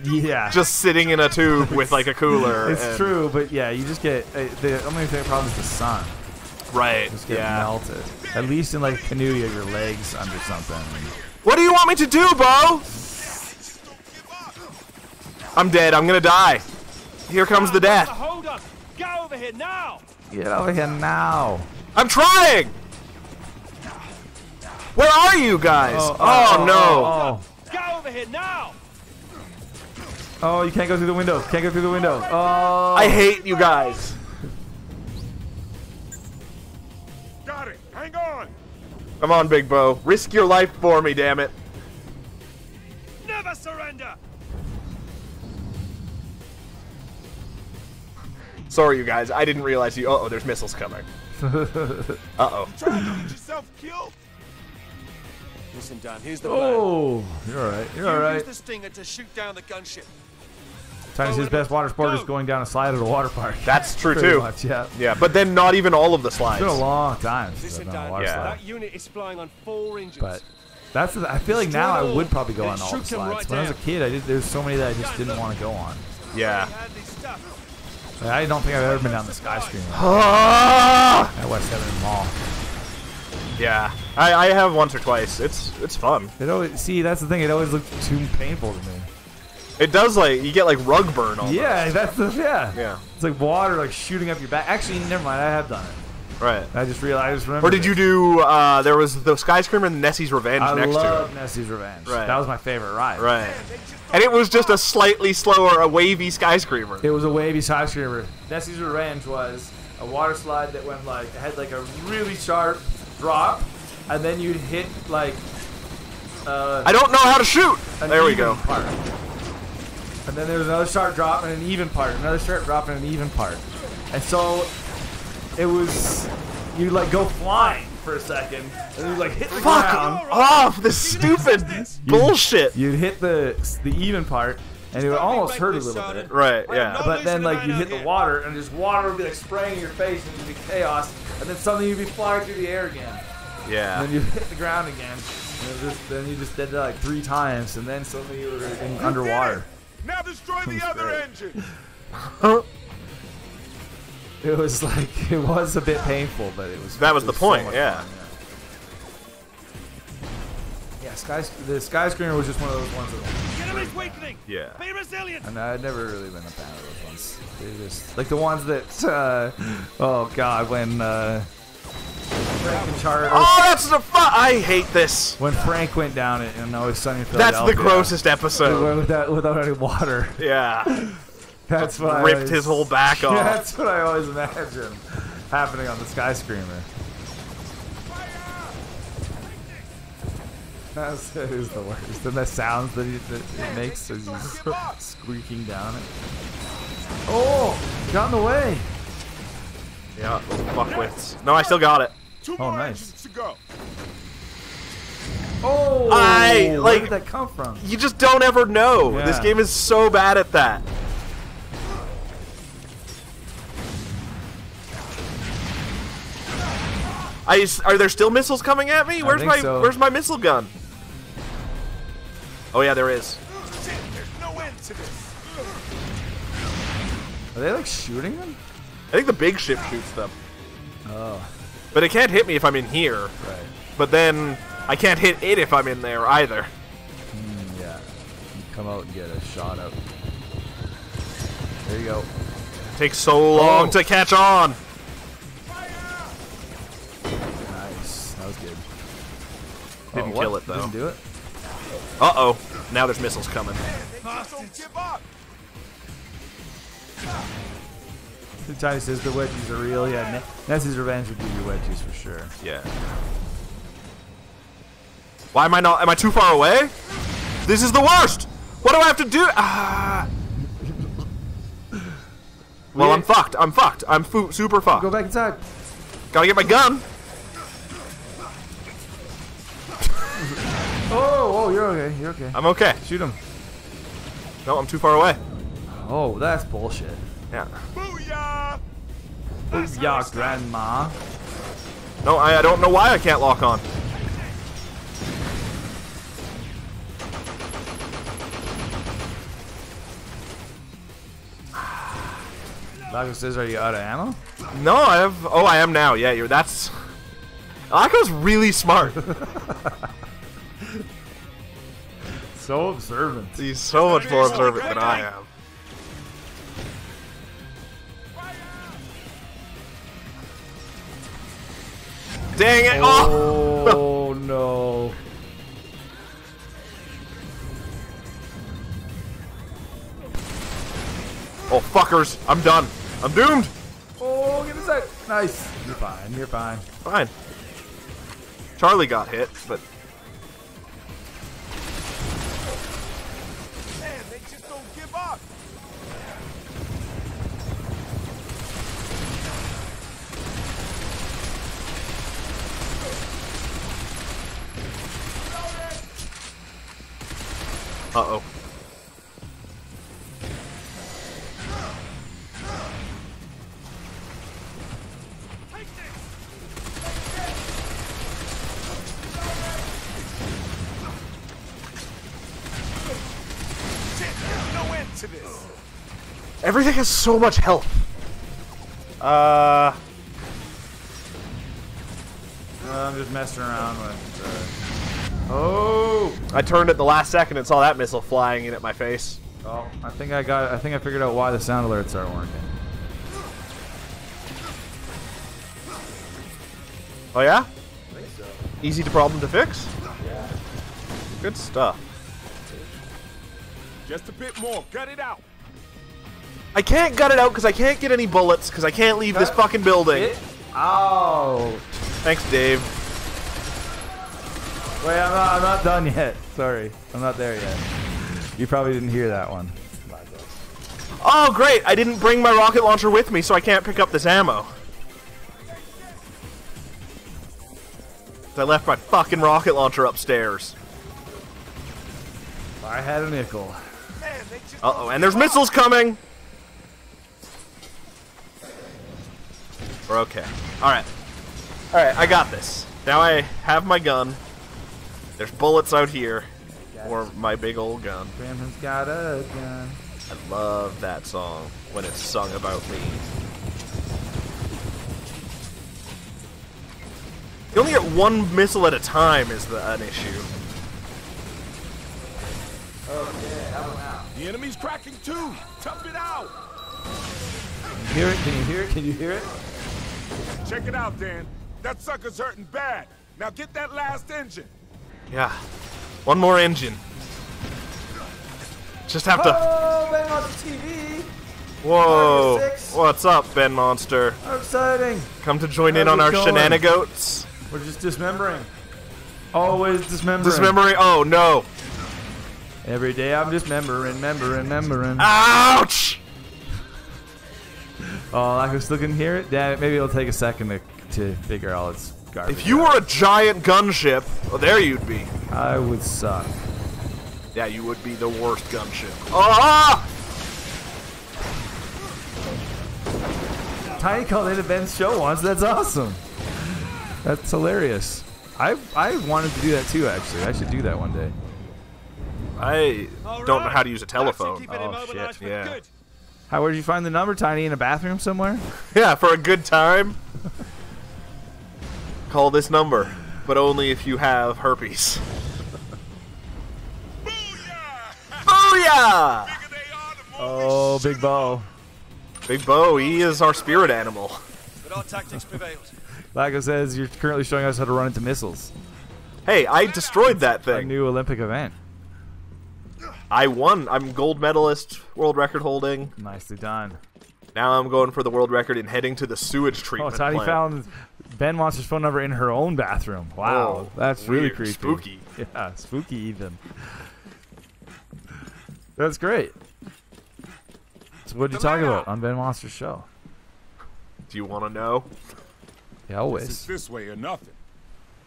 Yeah. Just sitting in a tube with like a cooler. It's true, but yeah, you just get the only problem is the sun. Right. Just get melted. At least in like a canoe, you have your legs under something. What do you want me to do, Bo? I'm dead. I'm gonna die. Here comes the death. Hold up! Get over here now! Get over here now. I'm trying. Where are you guys? Oh, no. Get over here now! Oh, you can't go through the window. Can't go through the window. Oh. I hate you guys. Got it! Hang on! Come on, Big Bo. Risk your life for me, damn it. Never surrender! Sorry, you guys. I didn't realize you. Uh-oh, there's missiles coming. Uh-oh. Trying to get yourself killed? Listen, Don, here's the plan. Oh, you're all right. You're all right. Use the stinger to shoot down the gunship. Tiny's best water sport is going down a slide at a water park. That's true, Pretty too. much, yeah. Yeah, but then not even all of the slides. It's been a long time since Listen, I've done a Don, water slide. that unit is flying on 4 engines. But that's I feel like now I would probably go on all the slides. When I was a kid, there's so many that I just didn't want to go on. Yeah. I don't think I've ever been down the skyscraper at West 7 Mall. Yeah, I have once or twice. It's fun. It always that's the thing. It always looked too painful to me. It does, like, you get like rug burn almost. Yeah, Yeah. It's like water like shooting up your back. Actually, never mind. I have done it. Right. I just realized. Remember. Or did you do? There was the skyscraper and Nessie's Revenge next to it. I love Nessie's Revenge. Right. That was my favorite ride. Right. And it was just a slightly slower, a wavy skyscraper. It was a wavy skyscraper. Nessie's Revenge was a water slide that went like had like a really sharp drop, and then you'd hit like. I don't know how to shoot. There we go. Part. And then there was another sharp drop and an even part. Another sharp drop and an even part. And so it was you like go flying for a second, and you like hit the ground. Off this stupid bullshit. You'd hit the even part, and it would almost hurt a little bit. Right. Yeah. But then like you hit the water, and just water would be like spraying in your face, and it'd be chaos. And then suddenly you'd be flying through the air again. Yeah. And then you hit the ground again. And then you just did that like 3 times, and then suddenly you were underwater. Now destroy the other engine. It was like it was a bit painful, but it was. That was the point. So much Yeah. fun, yeah. The skyscraper was just one of those ones that. Enemy's weakening. Yeah. Be resilient. And I'd never really been a fan of those ones. They just like the ones that. Oh God, when. Frank and Charlie. Oh, that's the fun. I hate this. When Frank went down it and Always Sunny in That's Philadelphia. the grossest episode. Without any water. Yeah. That's what ripped his whole back off. That's what I always imagine happening on the skyscraper. That is the worst. And the sounds that it makes as he's squeaking down it. Oh, got in the way. Yeah, those fuckwits. No, I still got it. Oh, nice. To go. Oh, where did that come from? You just don't ever know. Yeah. This game is so bad at that. Are there still missiles coming at me? Where's my missile gun? Oh yeah, there is. Shit, there's no end to this. Are they like shooting them? I think the big ship shoots them. Oh. But it can't hit me if I'm in here. Right. But then I can't hit it if I'm in there either. Yeah. You come out and get a shot up. There you go. Takes so long to catch on. Nice. That was good. Didn't kill it, though. Didn't do it? Uh-oh. Now there's missiles coming. Tiny says the wedgies are real. Yeah, Nessie's Revenge would give you wedgies for sure. Yeah. Why am I not? Am I too far away? This is the worst! What do I have to do? Ah. Well, I'm fucked. I'm fucked. I'm super fucked. Go back inside. Gotta get my gun. Oh, you're okay. You're okay. I'm okay. Shoot him. No, I'm too far away. Oh, that's bullshit. Yeah. Booyah! Booyah, Grandma. No, I don't know why I can't lock on. Lago says, are you out of ammo? No, I have. Oh, I am now. Yeah, that's. Lago's really smart. So observant. He's so much more observant than I am. Dang it! Oh no. Oh, fuckers. I'm done. I'm doomed. Oh, get inside. Nice. You're fine. You're fine. Fine. Charlie got hit, but... Man, they just don't give up. Uh-oh. Everything has so much health. I'm just messing around with. Oh! I turned at the last second and saw that missile flying in at my face. Oh, I think I figured out why the sound alerts aren't working. Oh yeah? I think so. Easy to problem to fix? Yeah. Good stuff. Just a bit more. Gut it out. I can't gut it out because I can't get any bullets because I can't leave this fucking building. Ow! Thanks, Dave. Wait, I'm not done yet. Sorry, I'm not there yet. You probably didn't hear that one. Oh, great! I didn't bring my rocket launcher with me, so I can't pick up this ammo. I left my fucking rocket launcher upstairs. I had a nickel. Uh-oh, and there's missiles coming! We're okay. Alright. Alright, I got this. Now I have my gun. There's bullets out here. Or my big old gun. Grimpen's got a gun. I love that song when it's sung about me. You only get one missile at a time is an issue. Okay, how about now? The enemy's cracking too. Tough it out. Can you hear it? Can you hear it? Can you hear it? Check it out, Dan. That sucker's hurting bad. Now get that last engine. Yeah. One more engine. Just have to... Oh, Ben Monster TV! Whoa. What's up, Ben Monster? How exciting! Come to join in on our shenanigans. We're just dismembering. Always dismembering. Dismembering? Oh, no. Every day I'm dismembering, remembering. Ouch! Oh, I can still can hear it? Damn it, maybe it'll take a second to figure out it's garbage. If you were a giant gunship, well, there you'd be. I would suck. Yeah, you would be the worst gunship. Ah! Tiny called into Ben's show once. That's awesome. That's hilarious. I wanted to do that too, actually. I should do that one day. I don't know how to use a telephone. Oh, shit. Yeah. How, where'd you find the number, Tiny? In a bathroom somewhere? Yeah, for a good time. Call this number, but only if you have herpes. Booyah! Oh, Big Bo. Big Bo, he is our spirit animal. But our tactics prevailed. Lago says you're currently showing us how to run into missiles. Hey, I destroyed that A thing. new Olympic event. I won. I'm gold medalist, world record holding. Nicely done. Now I'm going for the world record in heading to the sewage treatment Tiny plant. found Ben Monster's phone number in her own bathroom. Wow, that's really weird. creepy. Spooky. Yeah, spooky even. That's great. So what did you talk about on Ben Monster's show? Do you want to know? Yeah, always. It's this way or nothing.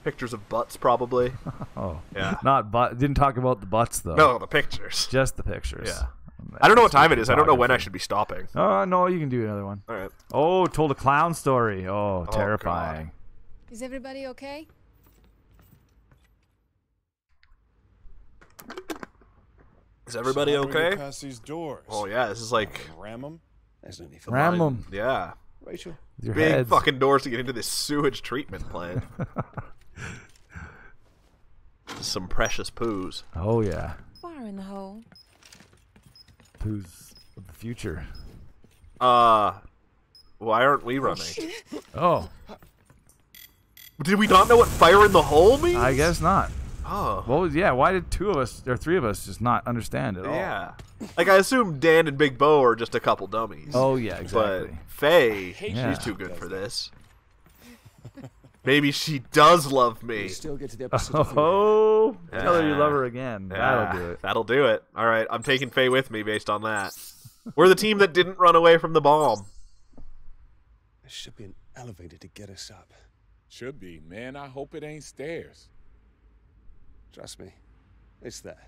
Pictures of butts, probably. Oh, yeah. Not butt. Didn't talk about the butts though. No, the pictures. Just the pictures. Yeah. I don't know what time it is. I don't know when I should be stopping. Oh no, you can do another one. All right. Oh, told a clown story. Oh, terrifying. Is everybody okay? Is everybody So how do we get okay? past these doors? Oh yeah, this is like ram them. There's no need for Ram 'em. Yeah. Rachel. Your Big heads. fucking doors to get into this sewage treatment plant. Some precious poos. Oh yeah. Fire in the hole. Who's the future? Why aren't we running? Oh. Did we not know what fire in the hole means? I guess not. Oh. Well, yeah. Why did 2 of us or 3 of us just not understand at all? Yeah. Like, I assume Dan and Big Bo are just a couple dummies. Oh, yeah, exactly. But Faye, Yeah. she's too good for this. Maybe she does love me. Still get to the episode. Oh, tell her you love her again. Yeah, That'll do it. That'll do it. All right, I'm taking Faye with me based on that. We're the team that didn't run away from the bomb. There should be an elevator to get us up. Should be. Man, I hope it ain't stairs. Trust me, it's there.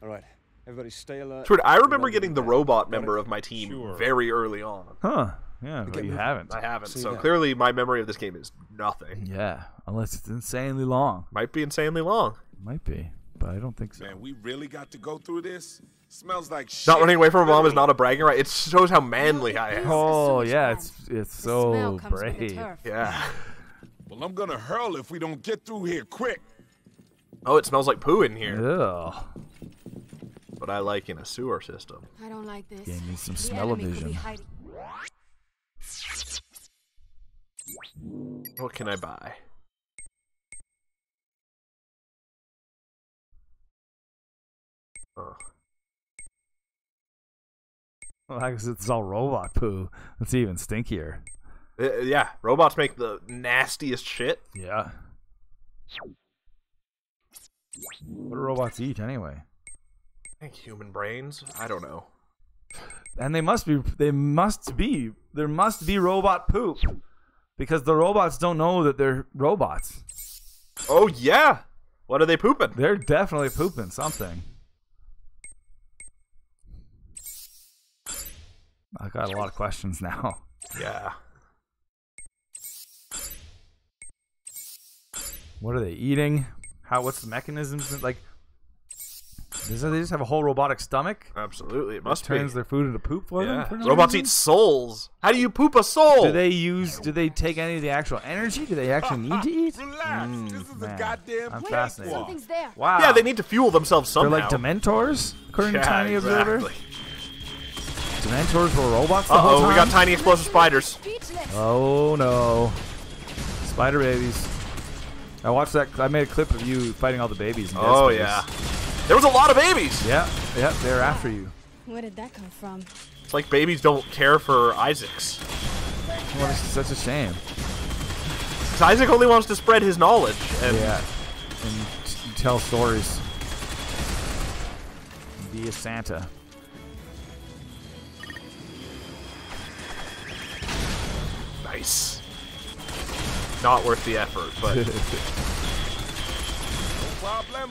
All right, everybody stay alert. It's weird. I remember getting the robot member of my team very early on. Huh. Yeah, but you haven't. I haven't. See So that. clearly my memory of this game is nothing. Yeah, unless it's insanely long. Might be insanely long. Might be, but I don't think so. Man, we really got to go through this? Smells like shit. Not running away from a bomb is not a bragging right. It shows how manly I am. Oh, yeah, it's so comes with the brave. turf. Yeah. Well, I'm gonna hurl if we don't get through here quick. Oh, it smells like poo in here. Ugh. But I like in a sewer system. I don't like this. Game needs some The smell-o-vision. enemy could be hiding. What can I buy? Oh. Well, I guess it's all robot poo. That's even stinkier. Yeah, robots make the nastiest shit. Yeah. What do robots eat anyway? I think human brains. I don't know. And there must be robot poop. Because the robots don't know that they're robots. Oh yeah. What are they pooping? They're definitely pooping something. I got a lot of questions now. Yeah. What are they eating? What's the mechanisms? Like, they just have a whole robotic stomach? Absolutely, it must turns be. their food into poop for them? For no Robots reason? eat souls. How do you poop a soul? Do they take any of the actual energy? Do they actually need to eat? Relax. This is a goddamn I'm place. fascinated. Something's there. Wow. Yeah, they need to fuel themselves somehow. They're like Dementors, according to Yeah, Tiny Observer. exactly. Dementors were robots the whole Uh-oh, time? we got tiny explosive spiders. Oh no. Spider babies. I watched that. I made a clip of you fighting all the babies in Dead Oh, Space. yeah. There was a lot of babies. Yeah, they're after you. Where did that come from? It's like babies don't care for Isaacs. Well, it's such a shame. 'Cause Isaac only wants to spread his knowledge. And Yeah, and tell stories. Be a Santa. Nice. Not worth the effort, but...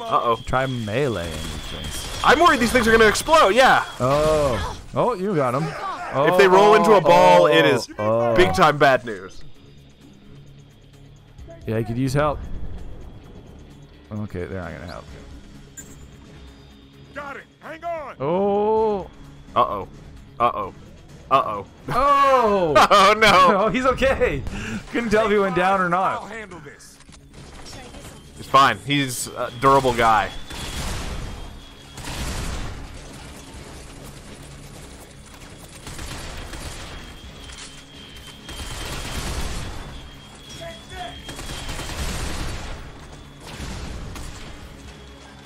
Uh-oh. Try meleeing these things. I'm worried these things are going to explode, yeah. Oh, you got them. Oh, If they roll into a ball, it is oh. big-time bad news. Yeah, you could use help. Okay, they're not gonna help. Got it. Hang on. Oh. Uh-oh. Uh-oh. Uh-oh. Oh. Oh, no. Oh, he's okay. Couldn't tell if he went down or I'll not. handle this. He's fine. He's a durable guy.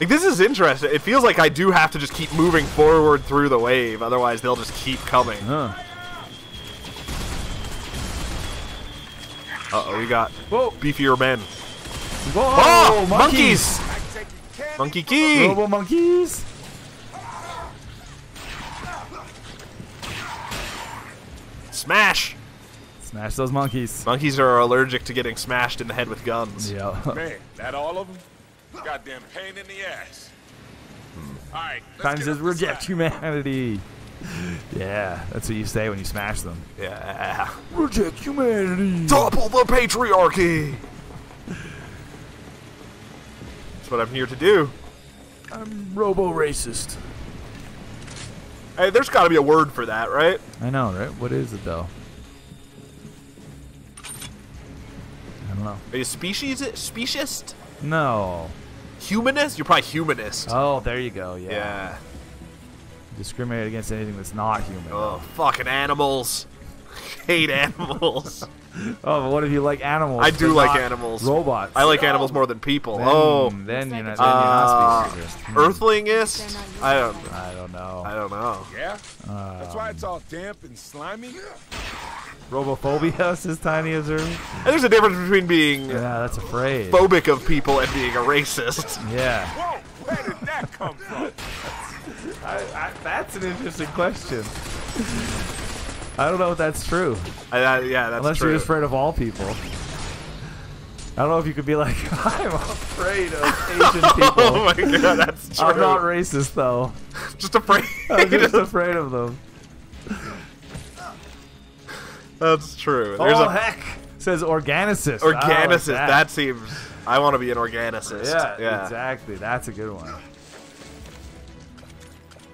Like, this is interesting. It feels like I do have to just keep moving forward through the wave, otherwise they'll just keep coming. Uh-oh, we got beefier men. Whoa, oh, monkeys! Monkey key! Robo monkeys! Smash! Smash those monkeys. Monkeys are allergic to getting smashed in the head with guns. Yeah. Man, that all of them? Goddamn pain in the ass. All right. Time says reject humanity. Yeah, that's what you say when you smash them. Yeah. Reject humanity. Topple the patriarchy. That's what I'm here to do. I'm robo-racist. Hey, there's got to be a word for that, right? I know, right? What is it, though? I don't know. Are you speciesist? No. Humanist? You're probably humanist. Oh, there you go, yeah. Yeah. Discriminate against anything that's not human. Oh, fucking animals. Hate animals. Oh, but what if you like animals? I do like animals. Robots. I like animals more than people. Then you're not speciesist. Earthlingist? I don't know. I don't know. Yeah? That's why it's all damp and slimy? Robophobia, says Tiny Observer. And there's a difference between being that's afraid. phobic of people and being a racist. Yeah. Whoa, where did that come from? That's an interesting question. I don't know if that's true. Yeah, that's Unless true. you're just afraid of all people. I don't know if you could be like, I'm afraid of Asian people. Oh my god, that's true. I'm not racist, though. Just afraid. I'm just afraid of them. That's true. Heck! Says organicist. Organicist. Like that seems... I want to be an organicist. Yeah, exactly. That's a good one.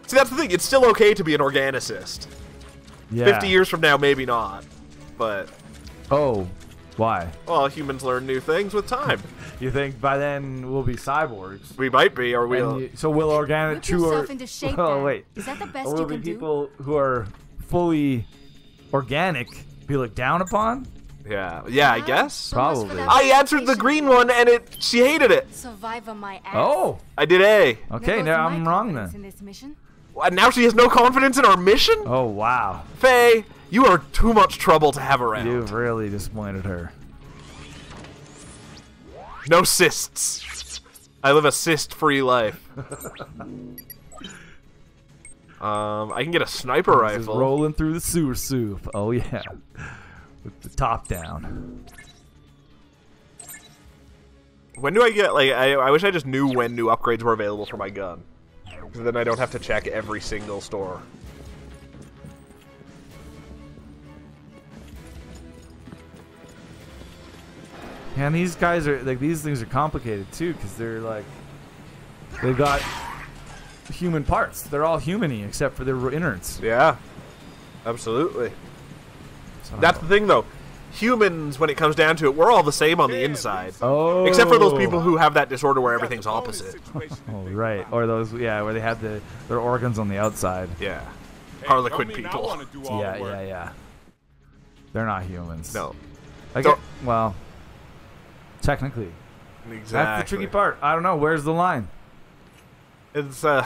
See, that's the thing. It's still okay to be an organicist. Yeah. 50 years from now, maybe not. But... Oh. Why? Well, humans learn new things with time. You think by then we'll be cyborgs? We might be, or we'll... So will organic... Whip yourself into shape, Oh, then. wait. Is that the best or will you be can do? people who are fully organic be looked down upon? Yeah, I guess. Probably. I answered the green one, and she hated it. Survivor my ass. Oh. I did A. Okay, now I'm wrong then. In this mission? And now she has no confidence in our mission? Oh, wow. Faye, you are too much trouble to have around. You've really disappointed her. No cysts. I live a cyst-free life. I can get a sniper rifle. Rolling through the sewer soup. Oh, yeah. With the top down. When do I get, like, I wish I just knew when new upgrades were available for my gun. Because then I don't have to check every single store. And these guys are, like, these things are complicated, too, because they're, like, they've got human parts. They're all human-y, except for their innards. Yeah. Absolutely. That's the thing, though. Humans, when it comes down to it, we're all the same on the inside. Oh. Except for those people who have that disorder where everything's opposite. Oh, right. Or those, yeah, where they have their organs on the outside. Yeah. Harlequin people. Yeah. They're not humans. No. Well, technically. Exactly. That's the tricky part. I don't know. Where's the line? It's a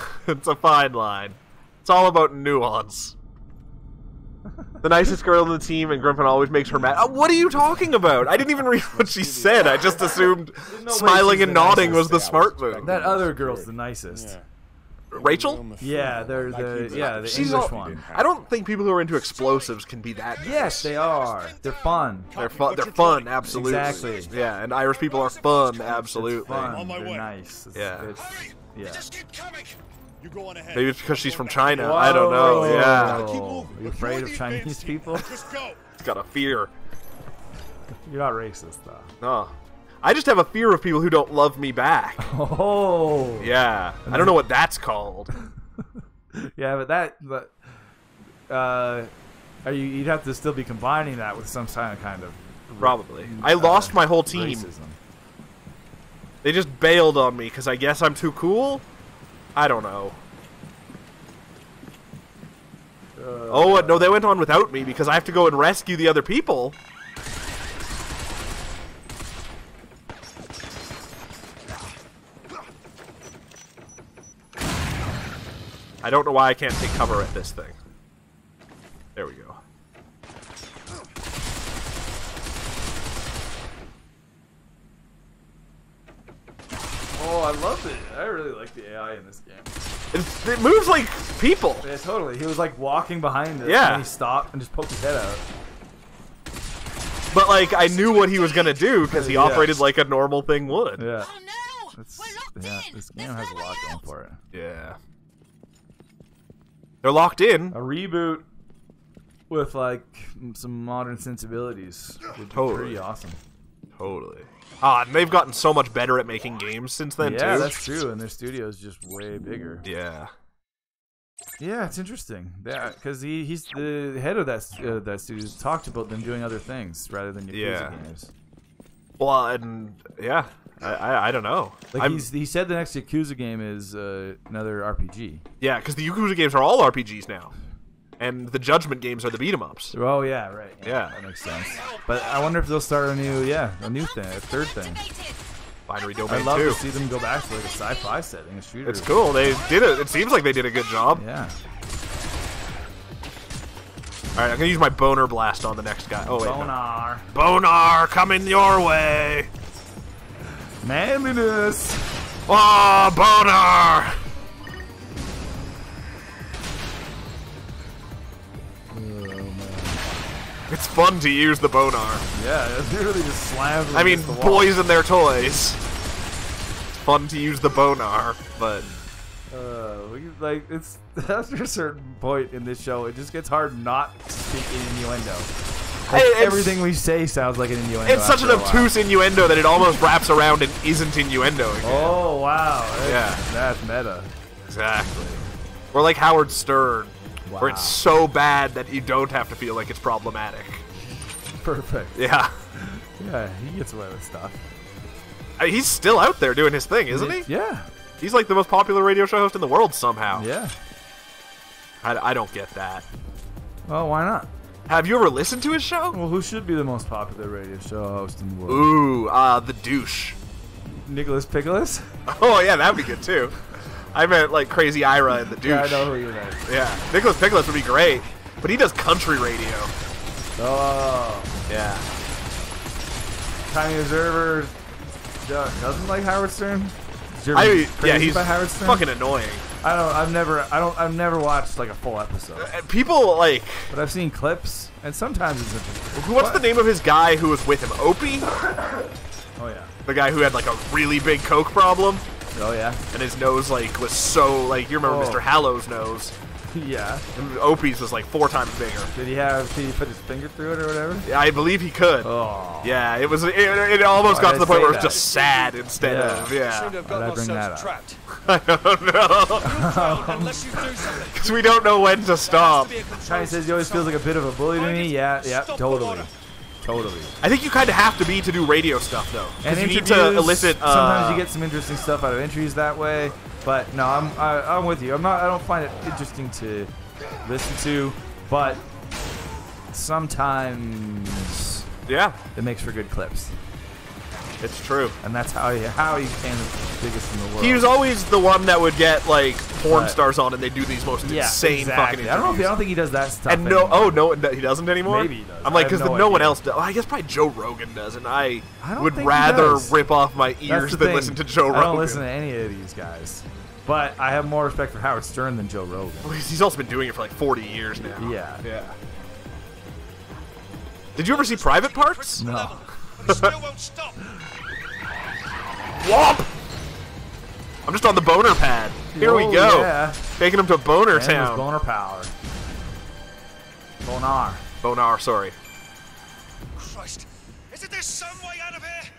fine line. It's all about nuance. The nicest girl in the team, and Grimpen always makes her mad. What are you talking about? I didn't even read what she said. I just assumed smiling and nodding was the smart move. That other girl's the nicest. Rachel? Yeah, they're the She's English one. I don't think people who are into explosives can be that. Yes, they are. They're fun. They're fun. They're fun, absolutely. Exactly. Yeah, and Irish people are fun, absolutely. It's fun. They're nice. Yeah. You go on ahead. Maybe it's because she's from China. I don't know. Yeah. Are you afraid of Chinese people? It's got a fear. You're not racist, though. No. I just have a fear of people who don't love me back. Oh. Yeah. I don't know what that's called. Yeah, you'd have to still be combining that with some kind of Probably. I lost my whole team. Racism. They just bailed on me because I guess I'm too cool? I don't know. Oh, no, they went on without me because I have to go and rescue the other people. I don't know why I can't take cover at this thing. There we go. Oh, I love it. I really like the AI in this game. It moves like people. Yeah, totally. He was like walking behind it. Yeah. And he stopped and just poked his head out. But like, I knew what he was gonna do because he operated like a normal thing would. Yeah. Yeah, this game has a lot going for it. Yeah. They're locked in. A reboot with like some modern sensibilities would be pretty awesome. Totally. And they've gotten so much better at making games since then, too. Yeah, that's true, and their studio is just way bigger. Yeah. Yeah, it's interesting. Yeah, because he's the head of that studio. Talked about them doing other things rather than Yakuza games. Well, and yeah, I don't know. Like he said the next Yakuza game is another RPG. Yeah, because the Yakuza games are all RPGs now. And the Judgment games are the beat-em-ups. Oh, yeah, right. Yeah. That makes sense. But I wonder if they'll start a new thing, a third thing. Binary Domain I'd love 2. to see them go back to like a sci-fi setting, a shooter. It's cool. They did it. It seems like they did a good job. Yeah. Alright, I'm going to use my Boner Blast on the next guy. Oh, wait. Bonar. No. Bonar, coming your way. Manliness. Oh, Bonar. It's fun to use the Bonar. Yeah, it really just slams. I mean, boys and their toys. It's fun to use the Bonar, but it's after a certain point in this show, it just gets hard not to speak in innuendo. Like, everything we say sounds like an innuendo. It's such an obtuse innuendo that it almost wraps around and isn't innuendo again. Oh wow! Yeah, that's meta. Exactly. Or like Howard Stern. Wow. Where it's so bad that you don't have to feel like it's problematic. Perfect. Yeah. Yeah, he gets away with stuff. He's still out there doing his thing, isn't he? Yeah. He's like the most popular radio show host in the world somehow. Yeah. I don't get that. Well, why not? Have you ever listened to his show? Well, who should be the most popular radio show host in the world? Ooh, the douche. Nicholas Pickles? Oh, yeah, that'd be good too. I meant like Crazy Ira and the douche. Yeah, I know who you meant. Yeah, Nicholas Pickles would be great, but he does country radio. Oh. Yeah. Tiny Observer doesn't like Howard Stern. He's by Howard Stern? fucking annoying. I've never watched like a full episode. People like, but I've seen clips, and sometimes it's interesting. What's the name of his guy who was with him? Opie? Oh yeah. The guy who had like a really big coke problem. Oh yeah. And his nose like was so like, you remember Mr. Hallow's nose? Yeah. And Opie's was like 4 times bigger. Did he put his finger through it or whatever? Yeah, I believe he could. Oh. Yeah, it was. It almost got to the point where it was just sad instead of. Yeah. Why'd I bring that up? I don't know. Because we don't know when to stop. Tiny says he always feels like a bit of a bully to me. Yeah, totally. Totally. I think you kind of have to be to do radio stuff though, and you need to elicit. Sometimes you get some interesting stuff out of entries that way. But no, I'm with you. I don't find it interesting to listen to, but sometimes it makes for good clips. It's true, and that's how he became the biggest in the world. He was always the one that would get like porn stars on, and they do these most insane fucking interviews. I don't think he does that stuff. And he doesn't anymore. Maybe he does. I'm like, because no one else does. Well, I guess probably Joe Rogan does, and I would rather rip off my ears than listen to Joe Rogan. I don't listen to any of these guys, but I have more respect for Howard Stern than Joe Rogan. Well, he's also been doing it for like 40 years now. Yeah. Yeah. Did you ever see Private Parts? No. Still won't stop. Whomp! I'm just on the boner pad. Here we go. Yeah. Taking him to Boner Town. Boner power. Bonar. Bonar, sorry. Christ. Isn't there some way out of here?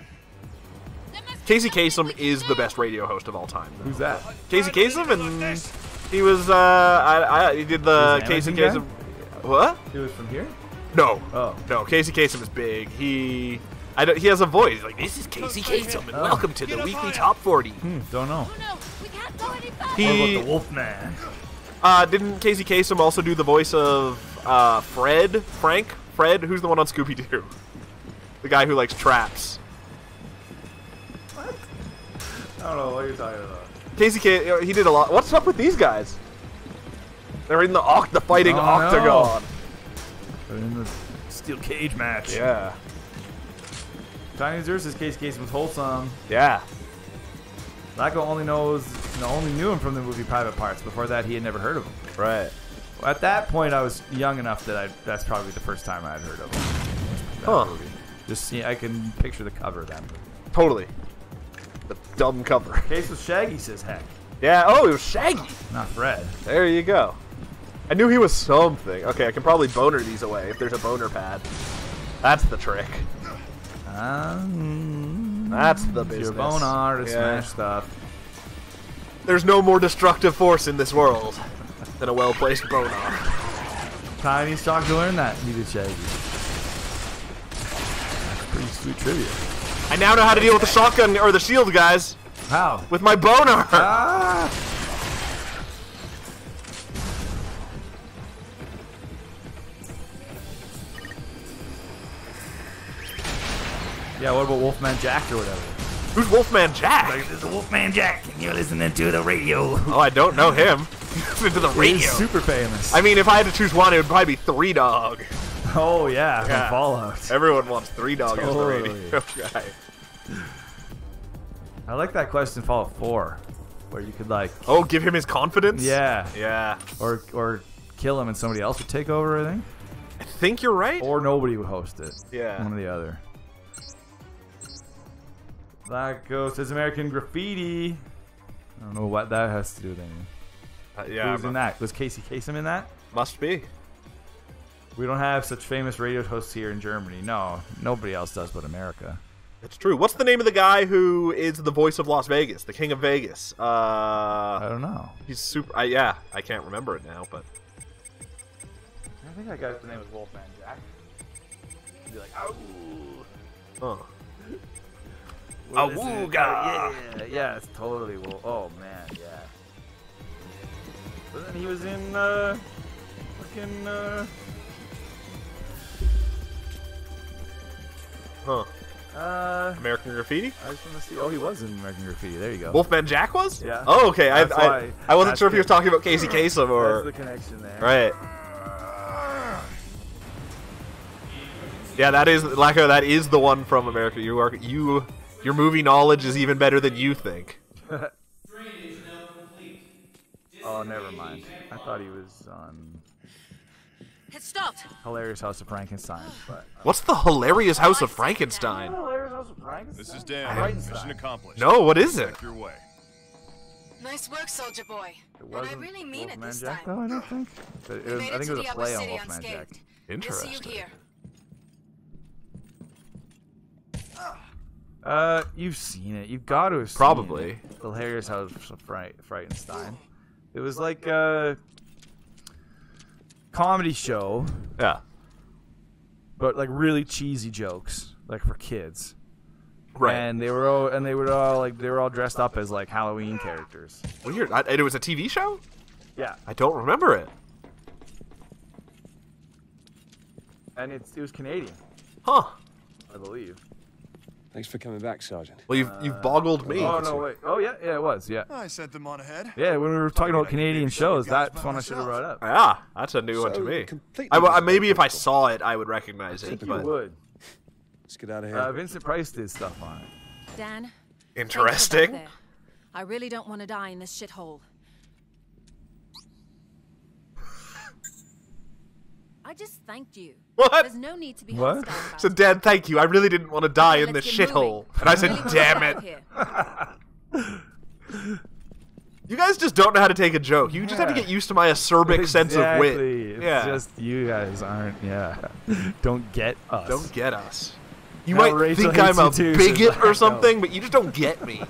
Casey Kasem is the best radio host of all time. Who's that? Casey Kasem, and he was, he did the Casey Kasem. What? He was from here? No. Oh. No, Casey Kasem is big. He has a voice. Like, this is Casey Kasem, and welcome to the weekly top 40. Don't know. Oh no, we can't go any further. What about the Wolfman? Didn't Casey Kasem also do the voice of Fred? Who's the one on Scooby-Doo? The guy who likes traps. I don't know what you're talking about. Casey he did a lot. What's up with these guys? They're in the fighting octagon. They're in the steel cage match. Yeah. Tiny Zeus says Casey Kasem was wholesome. Yeah. Lacko only knew him from the movie Private Parts. Before that, he had never heard of him. Right. At that point, I was young enough that that's probably the first time I'd heard of him. That movie. Just see, I can picture the cover of that movie. Totally. The dumb cover. Case with Shaggy says heck. Yeah. Oh, it was Shaggy. Not Fred. There you go. I knew he was something. Okay, I can probably boner these away if there's a boner pad. That's the trick. That's the business. Your boner to smash stuff. There's no more destructive force in this world than a well-placed boner. Tiny's talking to learn that. He did Shaggy. That's pretty sweet trivia. I now know how to deal with the shotgun or the shield, guys. How? With my boner. Ah! Yeah, what about Wolfman Jack or whatever? Who's Wolfman Jack? Like, this is Wolfman Jack, and you're listening to the radio. Oh, I don't know him. Listen to the radio. He's super famous. I mean, if I had to choose one, it would probably be Three Dog. Oh, yeah, from Fallout. Everyone wants Three Dog as the radio guy. I like that question in Fallout 4, where you could, like... Oh, give him his confidence? Yeah. Yeah. Or kill him and somebody else would take over, I think. I think you're right. Or nobody would host it. Yeah. One or the other. That goes as American Graffiti. I don't know what that has to do with anything. Yeah. Who's in that? Was Casey Kasem in that? Must be. We don't have such famous radio hosts here in Germany. No, nobody else does but America. It's true. What's the name of the guy who is the voice of Las Vegas? The King of Vegas. I don't know. He's super... yeah, I can't remember it now, but... I think that guy's name was Wolfman Jack. He'd be like, "Ow." Oh. Awooga! Yeah, it's totally oh man, yeah. But then he was in fucking American Graffiti? I just want to see. Oh, he was in American Graffiti. There you go. Wolfman Jack was? Yeah. Oh, okay. I wasn't sure if he was talking about Casey Kasem or... That's the connection there. Right. Yeah, that is Lacko. That is the one from America. Your movie knowledge is even better than you think. Oh, never mind. I thought he was on It stopped. Hilarious House of Frankenstein. But what's the Hilarious House of Frankenstein? Hilarious House of Frankenstein. This is Dan. Mission accomplished. No, what is it? Check your way. Nice work, soldier boy. And I really mean it this Jack, time. though, I don't think. I think it was a play on Wolfman Jack. Interesting. We'll see you here. You've seen it. You've got to have seen Probably. it. The Hilarious House of Frankenstein. It was like a comedy show. Yeah. But like really cheesy jokes, like for kids. Right. And they were all dressed up as like Halloween characters. Weird. And it was a TV show? Yeah. I don't remember it. And it was Canadian. Huh. I believe. Thanks for coming back, Sergeant. Well, you've boggled me. Oh no, wait. Oh yeah, it was. Yeah. I sent them on ahead. Yeah, when we were talking about Canadian shows, that's one I should have brought up. Yeah, that's a new one to me. Maybe if I saw it, I would recognize it. You would. Let's get out of here. Vincent Price did stuff on it. Dan. Interesting. I really don't want to die in this shithole. I just thanked you. What? There's no need to be hostile about So, Dad, thank you. I really didn't want to die in this shithole. And I said, damn it. You guys just don't know how to take a joke. You just have to get used to my acerbic sense of wit. It's just you guys aren't, don't get us. Don't get us. You Now might Rachel think I'm a hates you too, bigot says or Lacko. something, but you just don't get me.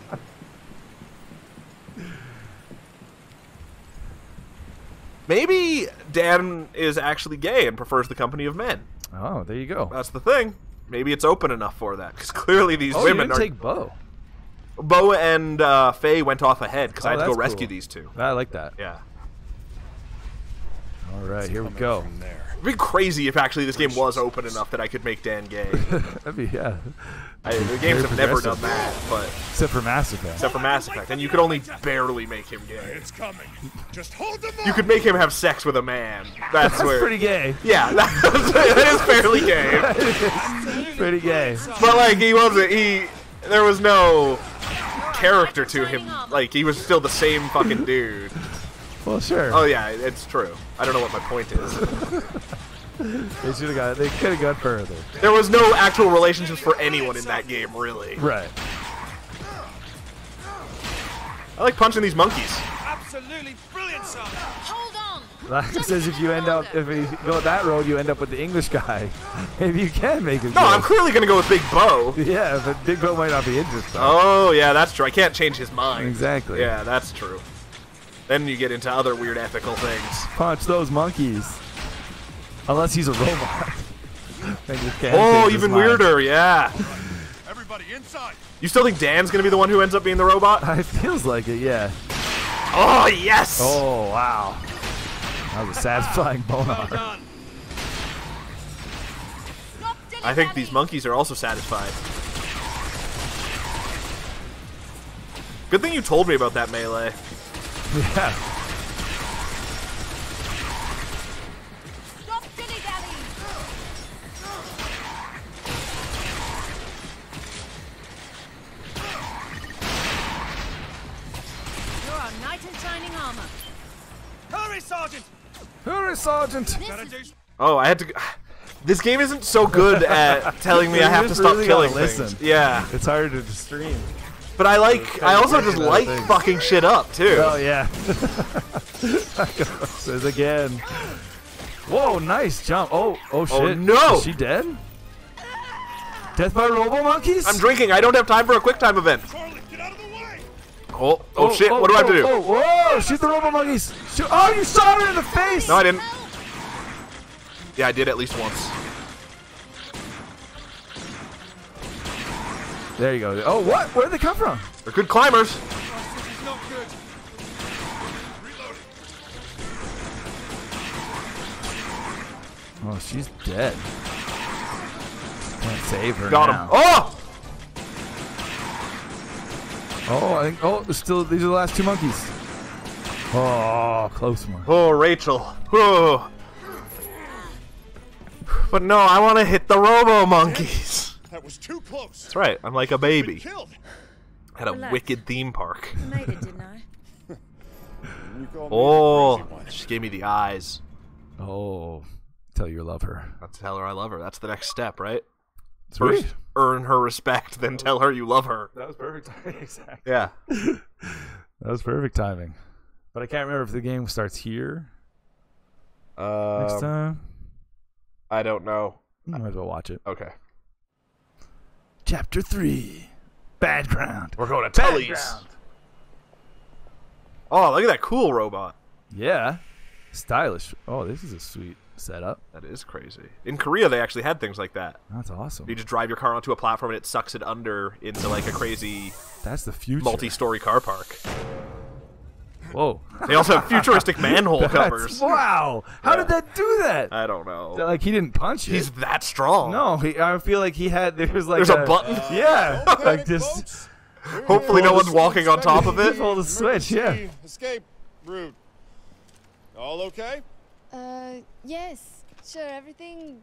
Maybe Dan is actually gay and prefers the company of men. Oh, there you go. That's the thing. Maybe it's open enough for that, because clearly these women you didn't are... take Bo. Bo and Faye went off ahead, because I had to go that's rescue cool. these two. I like that. Yeah. All right, here we go. From there. It'd be crazy if actually this game was open enough that I could make Dan gay. That'd be, yeah. The games have never done that, but except for Mass Effect. Except for Mass Effect, and you could only barely make him gay. It's coming. Just hold them. You could make him have sex with a man. That's where. Pretty gay. Yeah, that is fairly gay. Pretty gay. But like he wasn't. There was no character to him. Like he was still the same fucking dude. Well, sure. Oh yeah, it's true. I don't know what my point is. They should have got. They could have gone further. There was no actual relationships for anyone in that game, really. Right. I like punching these monkeys. Absolutely brilliant, son. Hold on. Like says, if you go that road, you end up with the English guy. Maybe you can make it. No, I'm clearly gonna go with Big Bo. Yeah, but Big Bo might not be interested. Oh yeah, that's true. I can't change his mind. Exactly. Yeah, that's true. Then you get into other weird ethical things. Punch those monkeys. Unless he's a robot. Oh, even weirder, yeah. Everybody inside. You still think Dan's gonna be the one who ends up being the robot? It feels like it, yeah. Oh, yes! Oh, wow. That was a satisfying boner. I think these monkeys are also satisfied. Good thing you told me about that melee. Yeah. Hurry, Sergeant! Hurry, Sergeant! Oh, I had to. This game isn't so good at telling me I have to stop killing things. Yeah, it's harder to stream. But I also just like fucking shit up too. Oh yeah. Says again. Whoa, nice jump. Oh shit. Oh no! Is she dead? Death by robo monkeys? I'm drinking. I don't have time for a quick time event. Oh shit! What do I have to do? Whoa! Shoot the robo monkeys! Shoot. Oh, you shot her in the face! No, I didn't. Yeah, I did at least once. There you go. Oh, what? Where did they come from? They're good climbers. Oh, she's dead. Can't save her Got now. him. Oh! Oh, I think. Oh, these are the last two monkeys. Oh, close one. Oh, Rachel. Oh. But no, I want to hit the robo monkeys. That was too close. That's right. I'm like a baby. Killed. At a wicked theme park. I made it, didn't I? Oh, she gave me the eyes. Oh, tell you love her. I'll tell her I love her. That's the next step, right? Sweet. First, earn her respect, then tell her you love her. That was perfect timing. Exactly. Yeah. That was perfect timing. But I can't remember if the game starts here next time. I don't know. Might as well watch it. Okay. Chapter 3. Bad Ground. We're going to Tully's. Oh, look at that cool robot. Yeah. Stylish. Oh, this is a sweet setup. That is crazy. In Korea, they actually had things like that. That's awesome. You just drive your car onto a platform and it sucks it under into like a crazy That's the future. multi-story car park. Whoa. They also have futuristic manhole covers. Wow. How did that do that? I don't know. Like he didn't punch it. He's that strong. No, I feel like he had. There's a button. Yeah, like just. Hopefully, no one's walking on top of it. Pull the switch. Yeah. Escape route. All okay? Yes. Sure, everything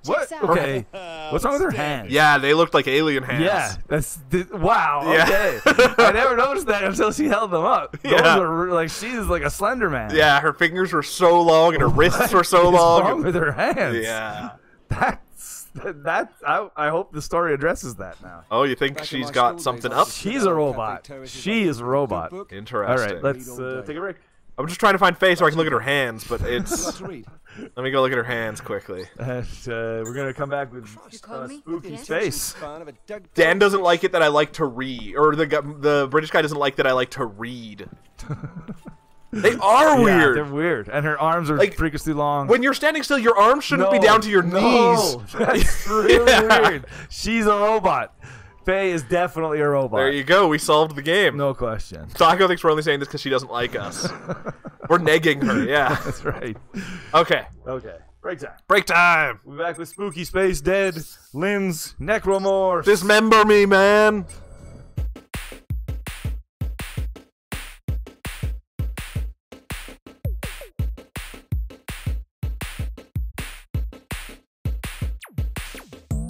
What? checks out. Okay. What's wrong with her hands? Yeah, they looked like alien hands. Yeah, wow. Yeah. Okay, I never noticed that until she held them up. Yeah. Those are like she's like a Slender Man. Yeah, her fingers were so long and her wrists were so What's long. wrong with her hands? Yeah. That's. I hope the story addresses that now. Oh, you think she's got something up? She's a robot. She is a robot. Interesting. All right, let's take a break. I'm just trying to find Faye so I can look at her hands, but it's. Let me go look at her hands quickly. We're gonna come back with spooky face. Dan doesn't like it that I like to read, or the British guy doesn't like that I like to read. They are weird. Yeah, they're weird, and her arms are like, freakishly long. When you're standing still, your arms shouldn't be down to your knees. That's really weird. She's a robot. Faye is definitely a robot. There you go. We solved the game. No question. Taco thinks we're only saying this because she doesn't like us. We're negging her. Yeah. That's right. Okay. Okay. Break time. Break time. We're back with Spooky Space Dead, Lynn's Necromorph. Dismember me, man.